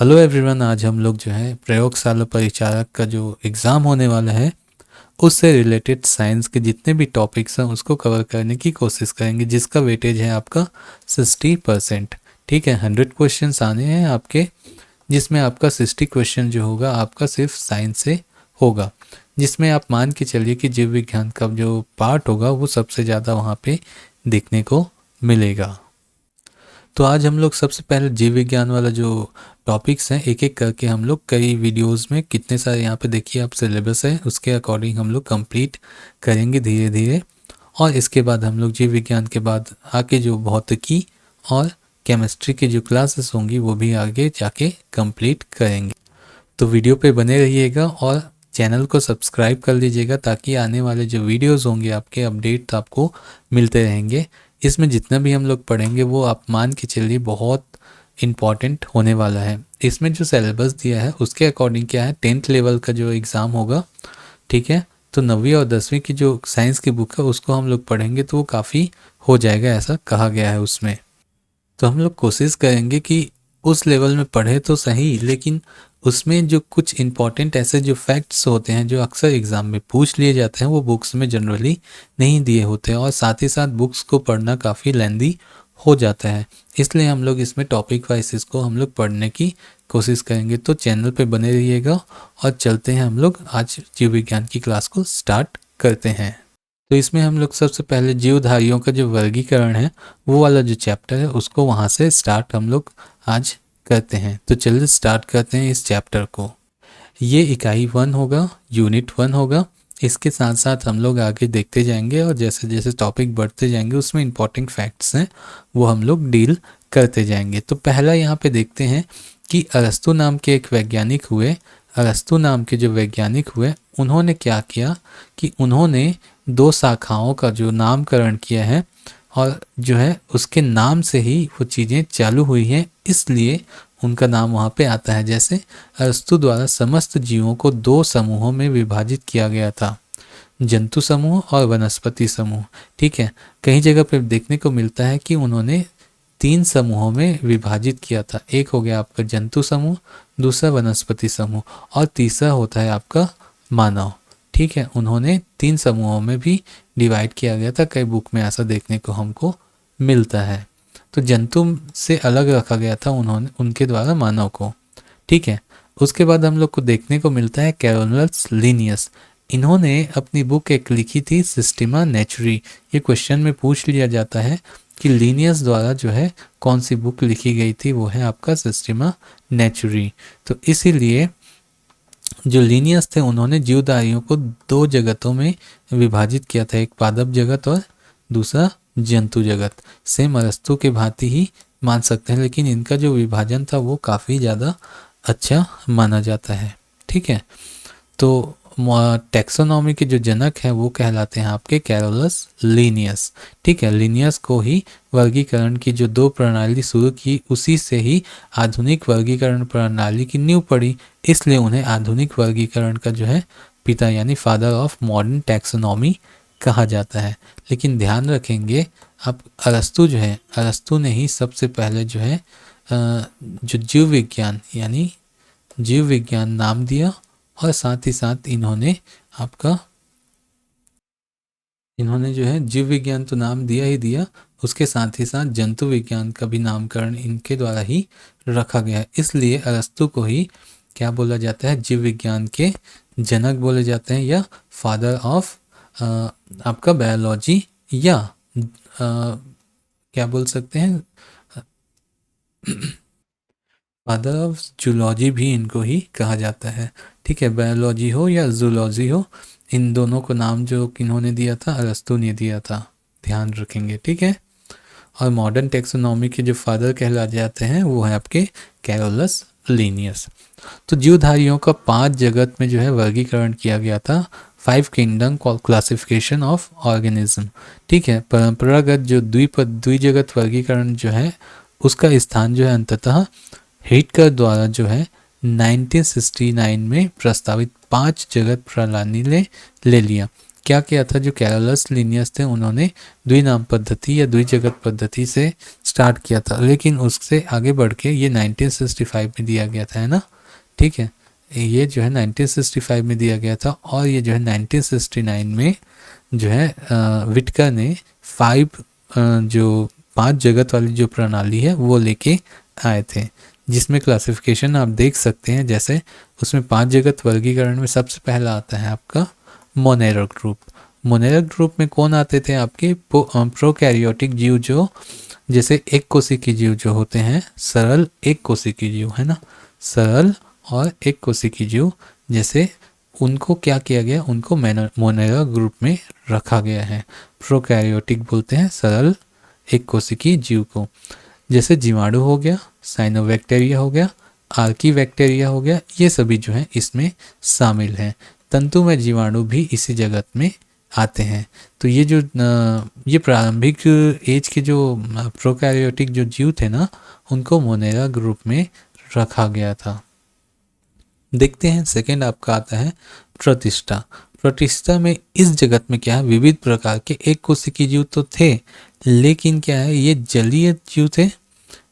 Hello everyone, आज हम लोग जो है प्रयोगशाला परिचालक का जो एग्ज़ाम होने वाला है उससे रिलेटेड साइंस के जितने भी टॉपिक्स हैं उसको कवर करने की कोशिश करेंगे, जिसका वेटेज है आपका 60%। ठीक है, 100 क्वेश्चंस आने हैं आपके, जिसमें आपका 60 क्वेश्चन जो होगा आपका सिर्फ साइंस से होगा, जिसमें आप मान के चलिए कि जीव विज्ञान का जो पार्ट होगा वो सबसे ज़्यादा वहाँ पे देखने को मिलेगा। तो आज हम लोग सबसे पहले जीव विज्ञान वाला जो टॉपिक्स हैं एक एक करके हम लोग कई वीडियोस में, कितने सारे यहाँ पे देखिए आप सिलेबस है, उसके अकॉर्डिंग हम लोग कंप्लीट करेंगे धीरे धीरे। और इसके बाद हम लोग जीव विज्ञान के बाद आके जो भौतिकी और केमिस्ट्री की जो क्लासेस होंगी वो भी आगे जाके कंप्लीट करेंगे। तो वीडियो पे बने रहिएगा और चैनल को सब्सक्राइब कर लीजिएगा ताकि आने वाले जो वीडियोस होंगे आपके अपडेट आपको मिलते रहेंगे। इसमें जितना भी हम लोग पढ़ेंगे वो आप मान के चलिए बहुत इम्पॉर्टेंट होने वाला है। इसमें जो सिलेबस दिया है उसके अकॉर्डिंग क्या है, 10th लेवल का जो एग्ज़ाम होगा, ठीक है, तो 9वीं और 10वीं की जो साइंस की बुक है उसको हम लोग पढ़ेंगे तो वो काफ़ी हो जाएगा, ऐसा कहा गया है उसमें। तो हम लोग कोशिश करेंगे कि उस लेवल में पढ़े तो सही, लेकिन उसमें जो कुछ इम्पॉर्टेंट ऐसे जो फैक्ट्स होते हैं जो अक्सर एग्ज़ाम में पूछ लिए जाते हैं वो बुक्स में जनरली नहीं दिए होते हैं, और साथ ही साथ बुक्स को पढ़ना काफ़ी लेंदी हो जाता है। इसलिए हम लोग इसमें टॉपिक वाइज इसको हम लोग पढ़ने की कोशिश करेंगे। तो चैनल पे बने रहिएगा और चलते हैं, हम लोग आज जीव विज्ञान की क्लास को स्टार्ट करते हैं। तो इसमें हम लोग सबसे पहले जीवधारियों का जो वर्गीकरण है वो वाला जो चैप्टर है उसको वहाँ से स्टार्ट हम लोग आज करते हैं। तो चलिए स्टार्ट करते हैं इस चैप्टर को। ये इकाई 1 होगा, यूनिट 1 होगा। इसके साथ साथ हम लोग आगे देखते जाएंगे और जैसे जैसे टॉपिक बढ़ते जाएंगे उसमें इंपॉर्टेंट फैक्ट्स हैं वो हम लोग डील करते जाएंगे। तो पहला यहाँ पे देखते हैं कि अरस्तु नाम के एक वैज्ञानिक हुए। अरस्तु नाम के जो वैज्ञानिक हुए उन्होंने क्या किया कि उन्होंने दो शाखाओं का जो नामकरण किया है, और जो है उसके नाम से ही वो चीज़ें चालू हुई हैं, इसलिए उनका नाम वहाँ पे आता है। जैसे अरस्तु द्वारा समस्त जीवों को दो समूहों में विभाजित किया गया था, जंतु समूह और वनस्पति समूह। ठीक है, कई जगह पे देखने को मिलता है कि उन्होंने 3 समूहों में विभाजित किया था। एक हो गया आपका जंतु समूह, दूसरा वनस्पति समूह, और तीसरा होता है आपका मानव। ठीक है, उन्होंने 3 समूहों में भी डिवाइड किया गया था, कई बुक में ऐसा देखने को हमको मिलता है। तो जंतु से अलग रखा गया था उन्होंने, उनके द्वारा मानव को। ठीक है, उसके बाद हम लोग को देखने को मिलता है कैरोलस लिनियस। इन्होंने अपनी बुक एक लिखी थी सिस्टेमा नेचुरी। ये क्वेश्चन में पूछ लिया जाता है कि लिनियस द्वारा जो है कौन सी बुक लिखी गई थी, वो है आपका सिस्टेमा नेचुरी। तो इसीलिए जो लिनियस थे उन्होंने जीवधारियों को दो जगतों में विभाजित किया था, एक पादप जगत और दूसरा जंतु जगत। सेम अरस्तु के भांति ही मान सकते हैं, लेकिन इनका जो विभाजन था वो काफ़ी ज़्यादा अच्छा माना जाता है। ठीक है, तो टैक्सोनॉमी के जो जनक हैं वो कहलाते हैं आपके कैरोलस लिनियस। ठीक है, लिनियस को ही वर्गीकरण की जो दो प्रणाली शुरू की उसी से ही आधुनिक वर्गीकरण प्रणाली की नींव पड़ी, इसलिए उन्हें आधुनिक वर्गीकरण का जो है पिता यानी फादर ऑफ मॉडर्न टैक्सोनॉमी कहा जाता है। लेकिन ध्यान रखेंगे अब अरस्तु जो है, अरस्तु ने ही सबसे पहले जो है जो जीव विज्ञान यानी जीव विज्ञान नाम दिया, और साथ ही साथ इन्होंने जो है जीव विज्ञान तो नाम दिया ही दिया, उसके साथ ही साथ जंतु विज्ञान का भी नामकरण इनके द्वारा ही रखा गया है। इसलिए अरस्तु को ही क्या बोला जाता है, जीव विज्ञान के जनक बोले जाते हैं, या फादर ऑफ आपका बायोलॉजी, या क्या बोल सकते हैं, फादर ऑफ जूलॉजी भी इनको ही कहा जाता है। ठीक है, बायोलॉजी हो या जूलॉजी हो, इन दोनों को नाम जो किन्होंने दिया था, अरस्तु ने दिया था, ध्यान रखेंगे। ठीक है, और मॉडर्न टेक्सोनॉमी के जो फादर कहला जाते हैं वो है आपके कैरोलस लिनियस। तो जीवधारियों का 5 जगत में जो है वर्गीकरण किया गया था, 5 किंगडम क्लासिफिकेशन ऑफ ऑर्गेनिज्म। ठीक है, परंपरागत जो द्विजगत वर्गीकरण जो है उसका स्थान जो है अंततः हिटकर द्वारा जो है 1969 में प्रस्तावित 5 जगत प्रणाली ने ले लिया। क्या किया था, जो कैरोलस लिनियस थे उन्होंने द्विनाम पद्धति या द्विजगत पद्धति से स्टार्ट किया था, लेकिन उससे आगे बढ़ के ये 1965 में दिया गया था, है ना। ठीक है, ये जो है 1965 में दिया गया था, और ये जो है 1969 में जो है विटकर ने जो 5 जगत वाली जो प्रणाली है वो लेके आए थे, जिसमें क्लासिफिकेशन आप देख सकते हैं। जैसे उसमें 5 जगत वर्गीकरण में सबसे पहला आता है आपका मोनेरल ग्रुप। मोनेरल ग्रुप में कौन आते थे, आपके प्रोकैरियोटिक जीव, जो जैसे एक कोशिकी जीव जो होते हैं, सरल एक कोशिकी जीव, है ना, सरल और एक कोशिकी जीव, जैसे उनको क्या किया गया, उनको मोनेरल ग्रुप में रखा गया है। प्रोकैरियोटिक बोलते हैं सरल एक कोशिकी जीव को। जैसे जीवाणु हो गया, साइनोबैक्टीरिया हो गया, आर्कीबैक्टीरिया हो गया, ये सभी जो है इसमें शामिल हैं। तंतुमय जीवाणु भी इसी जगत में आते हैं। तो ये जो ये प्रारंभिक एज के जो प्रोकैरियोटिक जो जीव थे ना, उनको मोनेरा ग्रुप में रखा गया था। देखते हैं सेकंड आपका आता है प्रतिष्ठा। प्रतिष्ठा में इस जगत में क्या है, विविध प्रकार के एक कोशिकीय जीव तो थे, लेकिन क्या है, ये जलीय जीव थे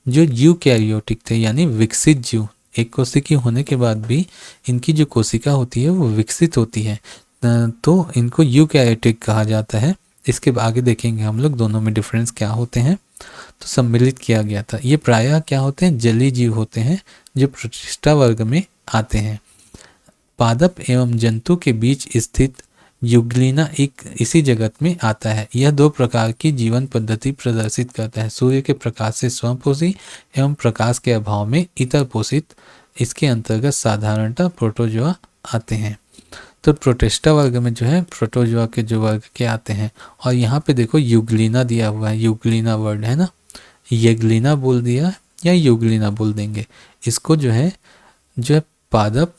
जो यूकैरियोटिक थे, यानी विकसित जीव। एक कोशिकीय होने के बाद भी इनकी जो कोशिका होती है वो विकसित होती है, तो इनको यूकैरियोटिक कहा जाता है। इसके आगे देखेंगे हम लोग दोनों में डिफरेंस क्या होते हैं। तो सम्मिलित किया गया था। ये प्रायः क्या होते हैं, जलीय जीव होते हैं जो प्रतिष्ठा वर्ग में आते हैं। पादप एवं जंतु के बीच स्थित युग्लिना एक इसी जगत में आता है। यह 2 प्रकार की जीवन पद्धति प्रदर्शित करता है, सूर्य के प्रकाश से स्वपोषी एवं प्रकाश के अभाव में इतर पोषित। इसके अंतर्गत साधारणतः प्रोटोजोआ आते हैं। तो प्रोटिस्टा वर्ग में जो है प्रोटोजोआ के जो वर्ग के आते हैं। और यहाँ पे देखो युग्लिना दिया हुआ है, युग्लिना वर्ड है ना, यग्लिना बोल दिया या युग्लिना बोल देंगे। इसको जो है पादप,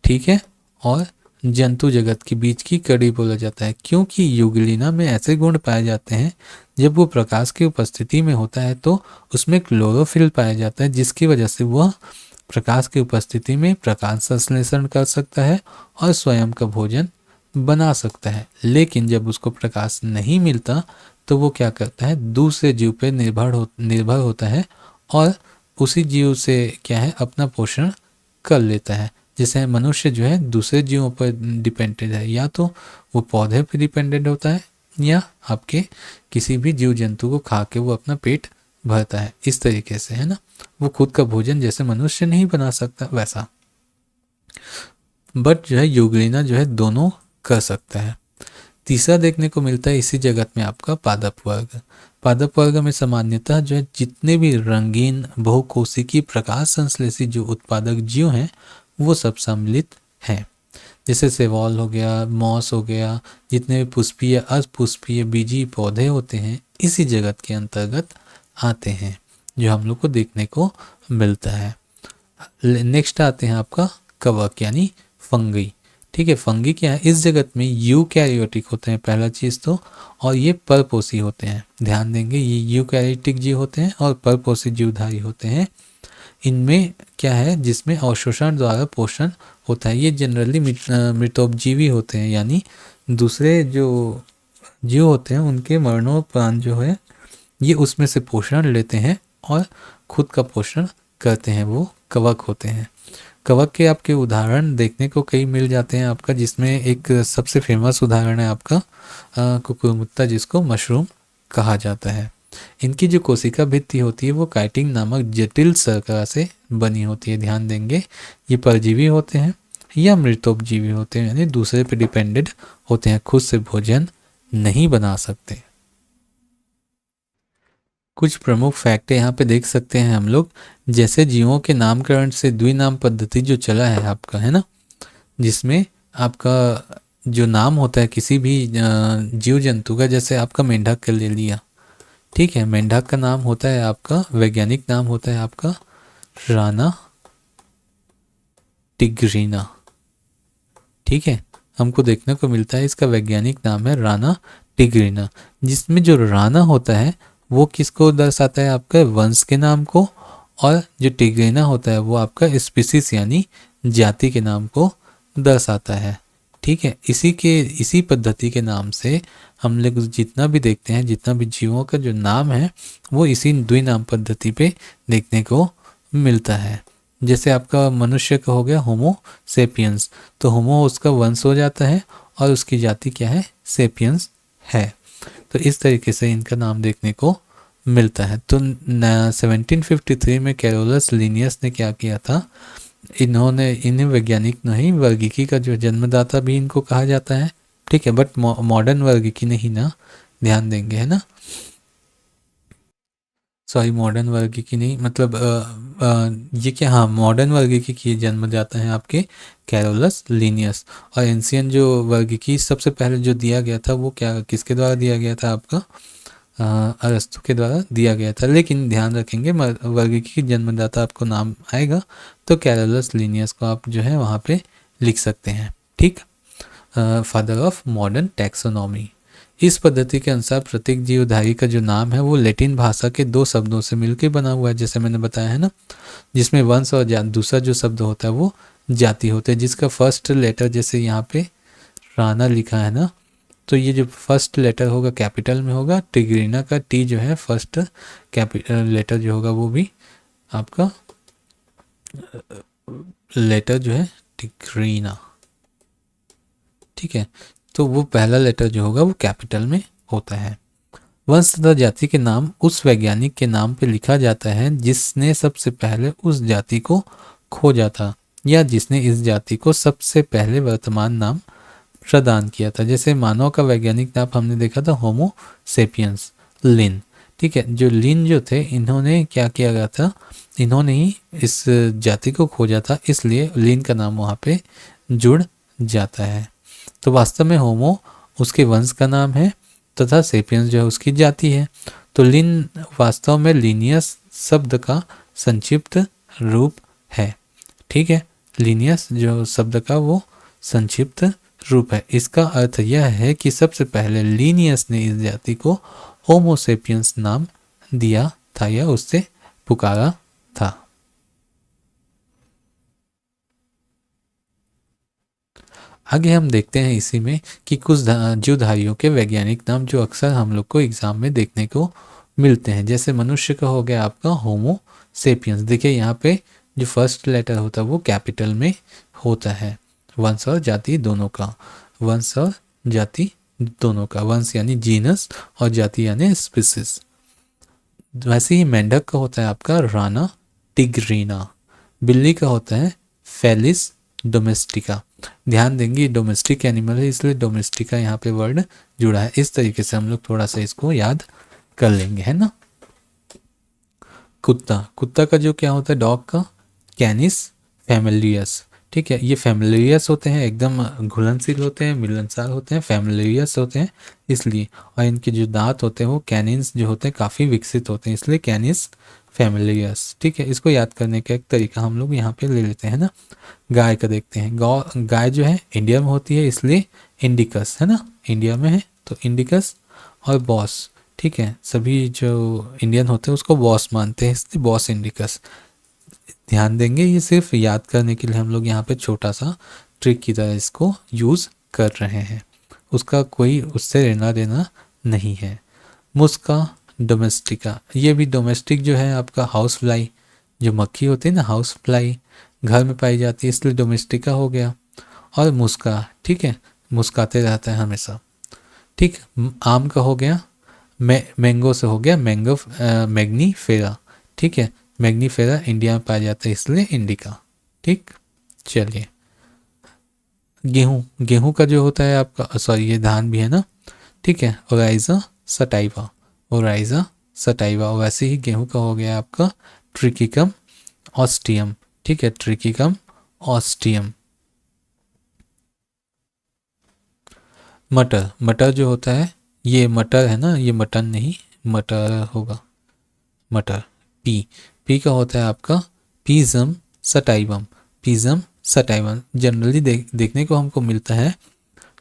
ठीक है, और जंतु जगत के बीच की कड़ी बोला जाता है, क्योंकि युग्लिना में ऐसे गुण पाए जाते हैं, जब वो प्रकाश की उपस्थिति में होता है तो उसमें क्लोरोफिल पाया जाता है, जिसकी वजह से वह प्रकाश की उपस्थिति में प्रकाश संश्लेषण कर सकता है और स्वयं का भोजन बना सकता है। लेकिन जब उसको प्रकाश नहीं मिलता तो वो क्या करता है, दूसरे जीव पर निर्भर होता है और उसी जीव से क्या है, अपना पोषण कर लेता है। जैसे मनुष्य जो है दूसरे जीवों पर डिपेंडेंट है, या तो वो पौधे पर डिपेंडेंट होता है या आपके किसी भी जीव जंतु को खा के वो अपना पेट भरता है, इस तरीके से, है ना। वो खुद का भोजन जैसे मनुष्य नहीं बना सकता वैसा, बट जो है युग्लिना जो है दोनों कर सकता है। तीसरा देखने को मिलता है इसी जगत में आपका पादप वर्ग। पादप वर्ग में सामान्यतः जो है जितने भी रंगीन बहुकोशिकीय प्रकाश संश्लेषी जो उत्पादक जीव हैं वो सब सम्मिलित हैं। जैसे सेवॉल हो गया, मॉस हो गया, जितने भी पुष्पीय अपुष्पीय बीजी पौधे होते हैं इसी जगत के अंतर्गत आते हैं, जो हम लोग को देखने को मिलता है। नेक्स्ट आते हैं आपका कवक यानी फंगी। ठीक है, फंगी क्या है, इस जगत में यूकैरियोटिक होते हैं पहला चीज तो, और ये परपोषी होते हैं। ध्यान देंगे, ये यूकैरियोटिक जीव होते हैं और परपोषी जीवधारी होते हैं। इनमें क्या है, जिसमें अवशोषण द्वारा पोषण होता है। ये जनरली मृतोपजीवी होते हैं, यानी दूसरे जो जीव होते हैं उनके मरणोपरांत जो है ये उसमें से पोषण लेते हैं और खुद का पोषण करते हैं, वो कवक होते हैं। कवक के आपके उदाहरण देखने को कई मिल जाते हैं आपका, जिसमें एक सबसे फेमस उदाहरण है आपका कुकुरमुत्ता, जिसको मशरूम कहा जाता है। इनकी जो कोशिका भित्ति होती है वो काइटिन नामक जटिल शर्करा से बनी होती है। ध्यान देंगे, ये परजीवी होते हैं या मृतोपजीवी होते हैं, यानी दूसरे पे डिपेंडेंट होते हैं, खुद से भोजन नहीं बना सकते। कुछ प्रमुख फैक्ट यहाँ पे देख सकते हैं हम लोग, जैसे जीवों के नामकरण से द्विनाम पद्धति जो चला है आपका, है ना, जिसमें आपका जो नाम होता है किसी भी जीव जंतु का, जैसे आपका मेंढक का ले लिया, ठीक है, मेंढक का नाम होता है आपका, वैज्ञानिक नाम होता है आपका राना टिग्रीना। ठीक है, हमको देखने को मिलता है इसका वैज्ञानिक नाम है राना टिग्रीना, जिसमें जो राना होता है वो किसको दर्शाता है, आपका वंश के नाम को, और जो टिग्रीना होता है वो आपका स्पीसीज यानी जाति के नाम को दर्शाता है। ठीक है, इसी पद्धति के नाम से हम लोग जितना भी देखते हैं, जितना भी जीवों का जो नाम है वो इसी द्विनाम पद्धति पे देखने को मिलता है। जैसे आपका मनुष्य का हो गया होमो सेपियंस, तो होमो उसका वंश हो जाता है और उसकी जाति क्या है, सेपियंस है। तो इस तरीके से इनका नाम देखने को मिलता है। तो 1753 में कैरोलस लिनियस ने क्या किया था, इन्हें वैज्ञानिक नहीं, वर्गीकी का जो जन्मदाता भी इनको कहा जाता है, ठीक है, बट मॉडर्न वर्गीकी नहीं ना ध्यान देंगे, है ना, सॉरी मॉडर्न वर्गीकी नहीं, मतलब ये क्या, हाँ मॉडर्न वर्गीकी की जन्मदाता है आपके कैरोलस लिनियस। और एंशियन जो वर्गीकी सबसे पहले जो दिया गया था वो क्या, किसके द्वारा दिया गया था, आपका अरस्तु के द्वारा दिया गया था। लेकिन ध्यान रखेंगे वर्गीकी की जन्मदाता आपको नाम आएगा तो कैरोलस लिनियस को आप जो है वहाँ पे लिख सकते हैं, ठीक। Father of modern taxonomy. इस पद्धति के अनुसार प्रत्येक जीवधारी का जो नाम है वो लैटिन भाषा के दो शब्दों से मिलकर बना हुआ है, जैसे मैंने बताया है ना, जिसमें वंश और दूसरा जो शब्द होता है वो जाति होता है, जिसका फर्स्ट लेटर जैसे यहाँ पे राणा लिखा है ना, तो ये जो फर्स्ट लेटर होगा कैपिटल में होगा, टिग्रीना का टी जो है फर्स्ट कैपिटल लेटर जो होगा वो भी आपका लेटर जो है टिग्रीना, ठीक है, तो वो पहला लेटर जो होगा वो कैपिटल में होता है। वंश तथा जाति के नाम उस वैज्ञानिक के नाम पे लिखा जाता है जिसने सबसे पहले उस जाति को खोजा था या जिसने इस जाति को सबसे पहले वर्तमान नाम प्रदान किया था। जैसे मानव का वैज्ञानिक नाम हमने देखा था होमो सेपियंस, लिन, ठीक है, जो लिन जो थे इन्होंने क्या किया गया था, इन्होंने ही इस जाति को खोजा था, इसलिए लिन का नाम वहाँ पे जुड़ जाता है। तो वास्तव में होमो उसके वंश का नाम है तथा सेपियंस जो है उसकी जाति है। तो लिन वास्तव में लीनियस शब्द का संक्षिप्त रूप है, ठीक है, लीनियस जो शब्द का वो संक्षिप्त रूप है। इसका अर्थ यह है कि सबसे पहले लीनियस ने इस जाति को होमो सेपियंस नाम दिया था या उससे पुकारा था। आगे हम देखते हैं इसी में कि कुछ जीवधारियों के वैज्ञानिक नाम जो अक्सर हम लोग को एग्जाम में देखने को मिलते हैं। जैसे मनुष्य का हो गया आपका होमो सेपियंस, देखिए यहाँ पे जो फर्स्ट लेटर होता है वो कैपिटल में होता है, वंश और जाति दोनों का, वंश और जाति दोनों का, वंश यानी जीनस और जाति यानी स्पीसीज। वैसे ही मेंढक का होता है आपका राना टिग्रीना, बिल्ली का होता है फेलिस डोमेस्टिका। ध्यान देंगे डोमेस्टिक एनिमल है इसलिए डोमेस्टिका यहाँ पे वर्ड जुड़ा है। इस तरीके से हम लोग थोड़ा सा इसको याद कर लेंगे, है ना। कुत्ता का जो क्या होता है डॉग का कैनिस फैमिलियस, ठीक है, ये फैमिलियस होते हैं, एकदम घुलनशील होते हैं, मिलनसार होते हैं, फैमिलियस होते हैं इसलिए, और इनके जो दांत होते हैं वो कैनिन्स जो होते हैं काफ़ी विकसित होते हैं इसलिए कैनिस फैमिलियस, ठीक है। इसको याद करने का एक तरीका हम लोग यहाँ पे ले लेते हैं ना। गाय का देखते हैं, गाय जो है इंडिया में होती है इसलिए इंडिकस, है ना, इंडिया में है तो इंडिकस। और बॉस, ठीक है, सभी जो इंडियन होते हैं उसको बॉस मानते हैं इसलिए बॉस इंडिकस। ध्यान देंगे ये सिर्फ याद करने के लिए हम लोग यहाँ पे छोटा सा ट्रिक की तरह इसको यूज़ कर रहे हैं, उसका कोई उससे लेना देना नहीं है। मुस्का डोमेस्टिका, ये भी डोमेस्टिक जो है आपका हाउस फ्लाई, जो मक्खी होती है ना हाउस फ्लाई घर में पाई जाती है इसलिए डोमेस्टिका हो गया। और मुस्का, ठीक है, मुस्काते रहता है हमेशा, ठीक। आम का हो गया मैंगो से हो गया मैग्नीफेरा, ठीक है, मैग्नीफेरा इंडिया में पाया जाता है इसलिए इंडिका, ठीक। चलिए गेहूं का जो होता है आपका, सॉरी ये धान भी है ना, ठीक है, ओराइजा सटाइवा, ओराइजा सटाइवा। वैसे ही गेहूं का हो गया आपका ट्रिकिकम ऑस्टियम, ठीक है, ट्रिकिकम ऑस्टियम। मटर जो होता है ये मटर है ना, ये मटन नहीं मटर होगा, मटर। पी का होता है आपका पीजम सटाइवम, पीजम सटाइवम। जनरली देखने को हमको मिलता है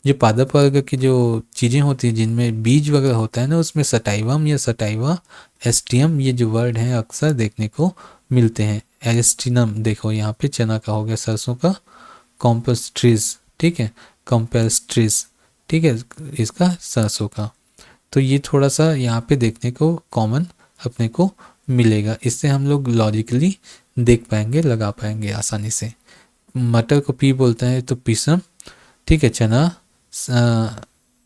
जो पादप वर्ग की जो चीज़ें होती हैं जिनमें बीज वगैरह होता है ना उसमें सटाइवम या सटाइवा एस्टियम ये जो वर्ड हैं अक्सर देखने को मिलते हैं। एरिस्टिनम देखो यहाँ पे चना का हो गया, सरसों का कॉम्पोस्ट्रीज, ठीक है, कॉम्पेस्ट्रिस, ठीक है, इसका सरसों का। तो ये थोड़ा सा यहाँ पे देखने को कॉमन अपने को मिलेगा, इससे हम लोग लॉजिकली देख पाएंगे, लगा पाएंगे आसानी से। मटर को पी बोलते हैं तो पीसम, ठीक है, चना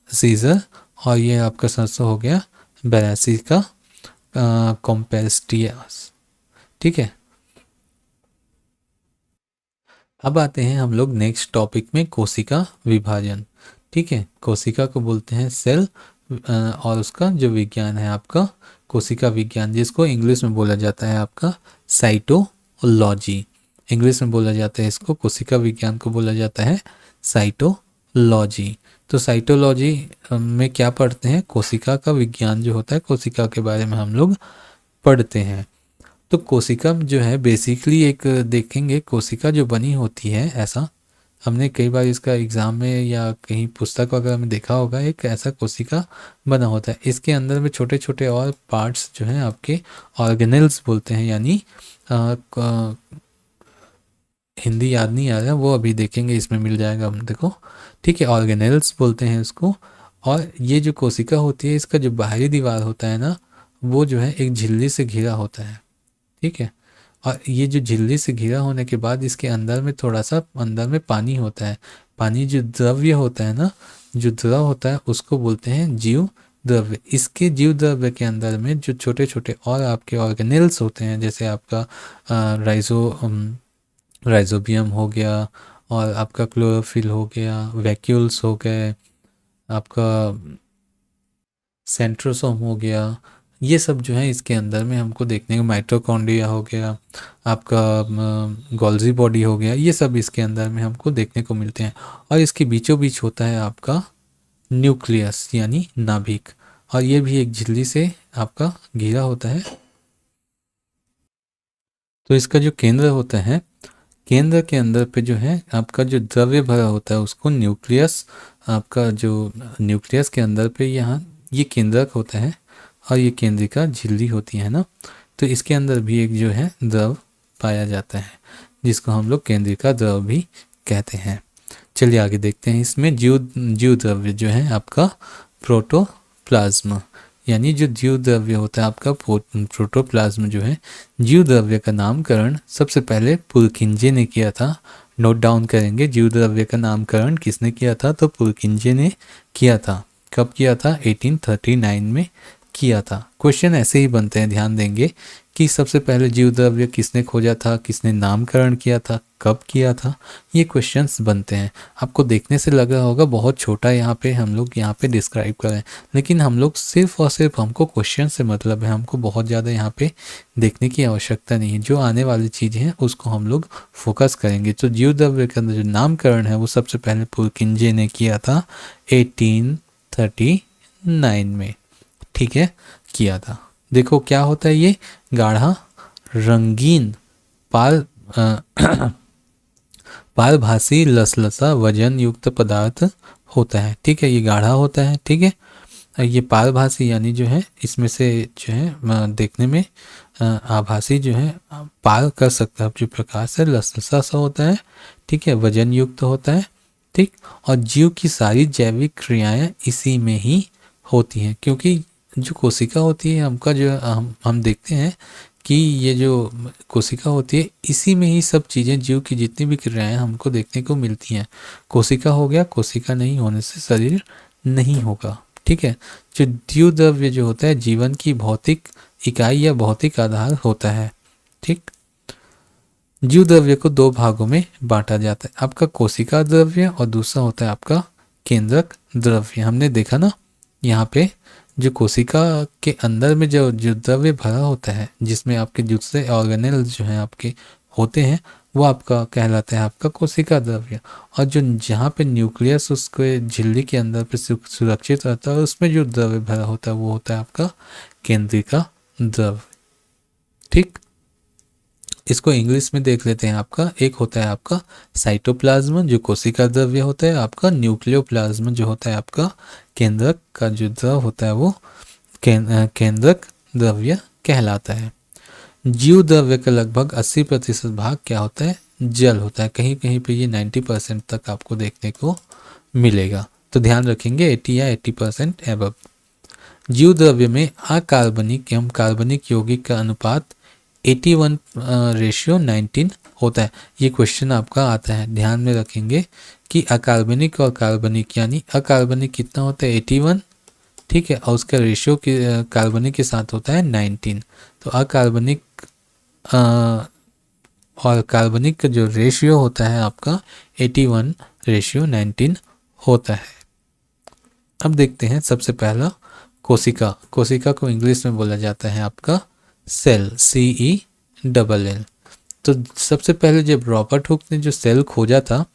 सीजर, और ये आपका सरसों हो गया बेरासी का कॉम्पेस्टियस, ठीक है। अब आते हैं हम लोग नेक्स्ट टॉपिक में, कोशिका विभाजन, ठीक है। कोशिका को बोलते हैं सेल, और उसका जो विज्ञान है आपका कोशिका विज्ञान, जिसको इंग्लिश में बोला जाता है आपका साइटोलॉजी। इंग्लिश में बोला जाता है इसको, कोशिका विज्ञान को बोला जाता है साइटोलॉजी। तो साइटोलॉजी में क्या पढ़ते हैं, कोशिका का विज्ञान जो होता है, कोशिका के बारे में हम लोग पढ़ते हैं। तो कोशिका जो है बेसिकली एक देखेंगे, कोशिका जो बनी होती है, ऐसा हमने कई बार इसका एग्जाम में या कहीं पुस्तक वगैरह में देखा होगा, एक ऐसा कोशिका बना होता है। इसके अंदर में छोटे छोटे और पार्ट्स जो हैं आपके ऑर्गेनेल्स बोलते हैं, यानी हिंदी याद नहीं आ रहा, वो अभी देखेंगे, इसमें मिल जाएगा हम देखो, ठीक है, ऑर्गेनेल्स बोलते हैं इसको। और ये जो कोशिका होती है, इसका जो बाहरी दीवार होता है ना, वो जो है एक झिल्ली से घिरा होता है, ठीक है। और ये जो झिल्ली से घिरा होने के बाद इसके अंदर में थोड़ा सा अंदर में पानी होता है। पानी जो द्रव्य होता है ना, जो द्रव होता है, उसको बोलते हैं जीव द्रव्य। इसके जीव द्रव्य के अंदर में जो छोटे छोटे और आपके ऑर्गेनेल्स होते हैं, जैसे आपका राइजोबियम हो गया, और आपका क्लोरोफिल हो गया, वैक्यूल्स हो गए, आपका सेंट्रोसोम हो गया, ये सब जो है इसके अंदर में हमको देखने को, माइटोकॉन्ड्रिया हो गया, आपका गोल्जी बॉडी हो गया, ये सब इसके अंदर में हमको देखने को मिलते हैं। और इसके बीचों बीच होता है आपका न्यूक्लियस यानी नाभिक, और ये भी एक झिल्ली से आपका घिरा होता है। तो इसका जो केंद्र होता है, केंद्र के अंदर पे जो है आपका जो द्रव्य भरा होता है, उसको न्यूक्लियस, आपका जो न्यूक्लियस के अंदर पे यहाँ ये केंद्रक होता है, और ये केंद्रिका झिल्ली होती है ना, तो इसके अंदर भी एक जो है द्रव पाया जाता है, जिसको हम लोग केंद्रिका द्रव भी कहते हैं। चलिए आगे देखते हैं। इसमें जीव द्रव्य जो है आपका प्रोटोप्लाज्म, यानी जो जीव द्रव्य होता है आपका प्रोटोप्लाज्म जो है, जीव द्रव्य का नामकरण सबसे पहले पुरकिंजे ने किया था। नोट डाउन करेंगे, जीव द्रव्य का नामकरण किसने किया था, तो पुरकिंजे ने किया था। कब किया था, 1839 में किया था। क्वेश्चन ऐसे ही बनते हैं, ध्यान देंगे कि सबसे पहले जीव द्रव्य किसने खोजा था, किसने नामकरण किया था, कब किया था, ये क्वेश्चंस बनते हैं। आपको देखने से लग रहा होगा बहुत छोटा यहाँ पे हम लोग यहाँ पे डिस्क्राइब करें, लेकिन हम लोग सिर्फ और सिर्फ हमको क्वेश्चन से मतलब है, हमको बहुत ज़्यादा यहाँ पे देखने की आवश्यकता नहीं है। जो आने वाली चीज़ें हैं उसको हम लोग फोकस करेंगे। तो जीव द्रव्य का जो नामकरण है वो सबसे पहले पुरकिंजे ने किया था 1839 में, ठीक है, किया था। देखो क्या होता है, ये गाढ़ा रंगीन पारभासी लसलसा वजन युक्त पदार्थ होता है, ठीक है, ये गाढ़ा होता है, ठीक है। ये पारभासी यानी जो है इसमें से जो है देखने में आभासी जो है पार कर सकता है जो प्रकाश है, लसलसा सा होता है, ठीक है, वजन युक्त होता है, ठीक। और जीव की सारी जैविक क्रियाएं इसी में ही होती हैं, क्योंकि जो कोशिका होती है हमका जो हम देखते हैं कि ये जो कोशिका होती है इसी में ही सब चीज़ें, जीव की जितनी भी क्रियाएं हमको देखने को मिलती हैं। कोशिका हो गया, कोशिका नहीं होने से शरीर नहीं होगा, ठीक है। जो जीव द्रव्य जो होता है जीवन की भौतिक इकाई या भौतिक आधार होता है, ठीक। जीव द्रव्य को दो भागों में बांटा जाता है, आपका कोशिका द्रव्य और दूसरा होता है आपका केंद्रक द्रव्य। हमने देखा ना यहाँ पे जो कोशिका के अंदर में जो द्रव्य भरा होता है, जिसमें आपके दूसरे ऑर्गेनेल्स जो हैं आपके होते हैं, वो आपका कहलाता है आपका कोशिका द्रव्य। और जो जहाँ पे न्यूक्लियस उसके झिल्ली के अंदर पे सुरक्षित रहता है, उसमें जो द्रव्य भरा होता है वो होता है आपका केंद्रिका द्रव्य, ठीक। इसको इंग्लिश में देख लेते हैं। आपका एक होता है आपका साइटोप्लाज्म जो कोशिका द्रव्य होता है, आपका न्यूक्लियोप्लाज्म जो होता है आपका केंद्रक का जो द्रव होता है वो केंद्रक द्रव्य कहलाता है। जीव द्रव्य का लगभग 80% भाग क्या होता है, जल होता है। कहीं कहीं पे ये 90% तक आपको देखने को मिलेगा। तो ध्यान रखेंगे 80 या 80% एबव। जीव द्रव्य में अकार्बनिक एवं कार्बनिक यौगिक का अनुपात 81:19 होता है। ये क्वेश्चन आपका आता है, ध्यान में रखेंगे कि अकार्बनिक और कार्बनिक, यानी अकार्बनिक कितना होता है 81, ठीक है, और उसका रेशियो कार्बनिक के साथ होता है 19। तो अकार्बनिक और कार्बनिक का जो रेशियो होता है आपका 81:19 होता है। अब देखते हैं सबसे पहला कोशिका। कोशिका को इंग्लिश में बोला जाता है आपका सेल, CELL। तो सबसे पहले जब रॉबर्ट हुक ने जो सेल खोजा था,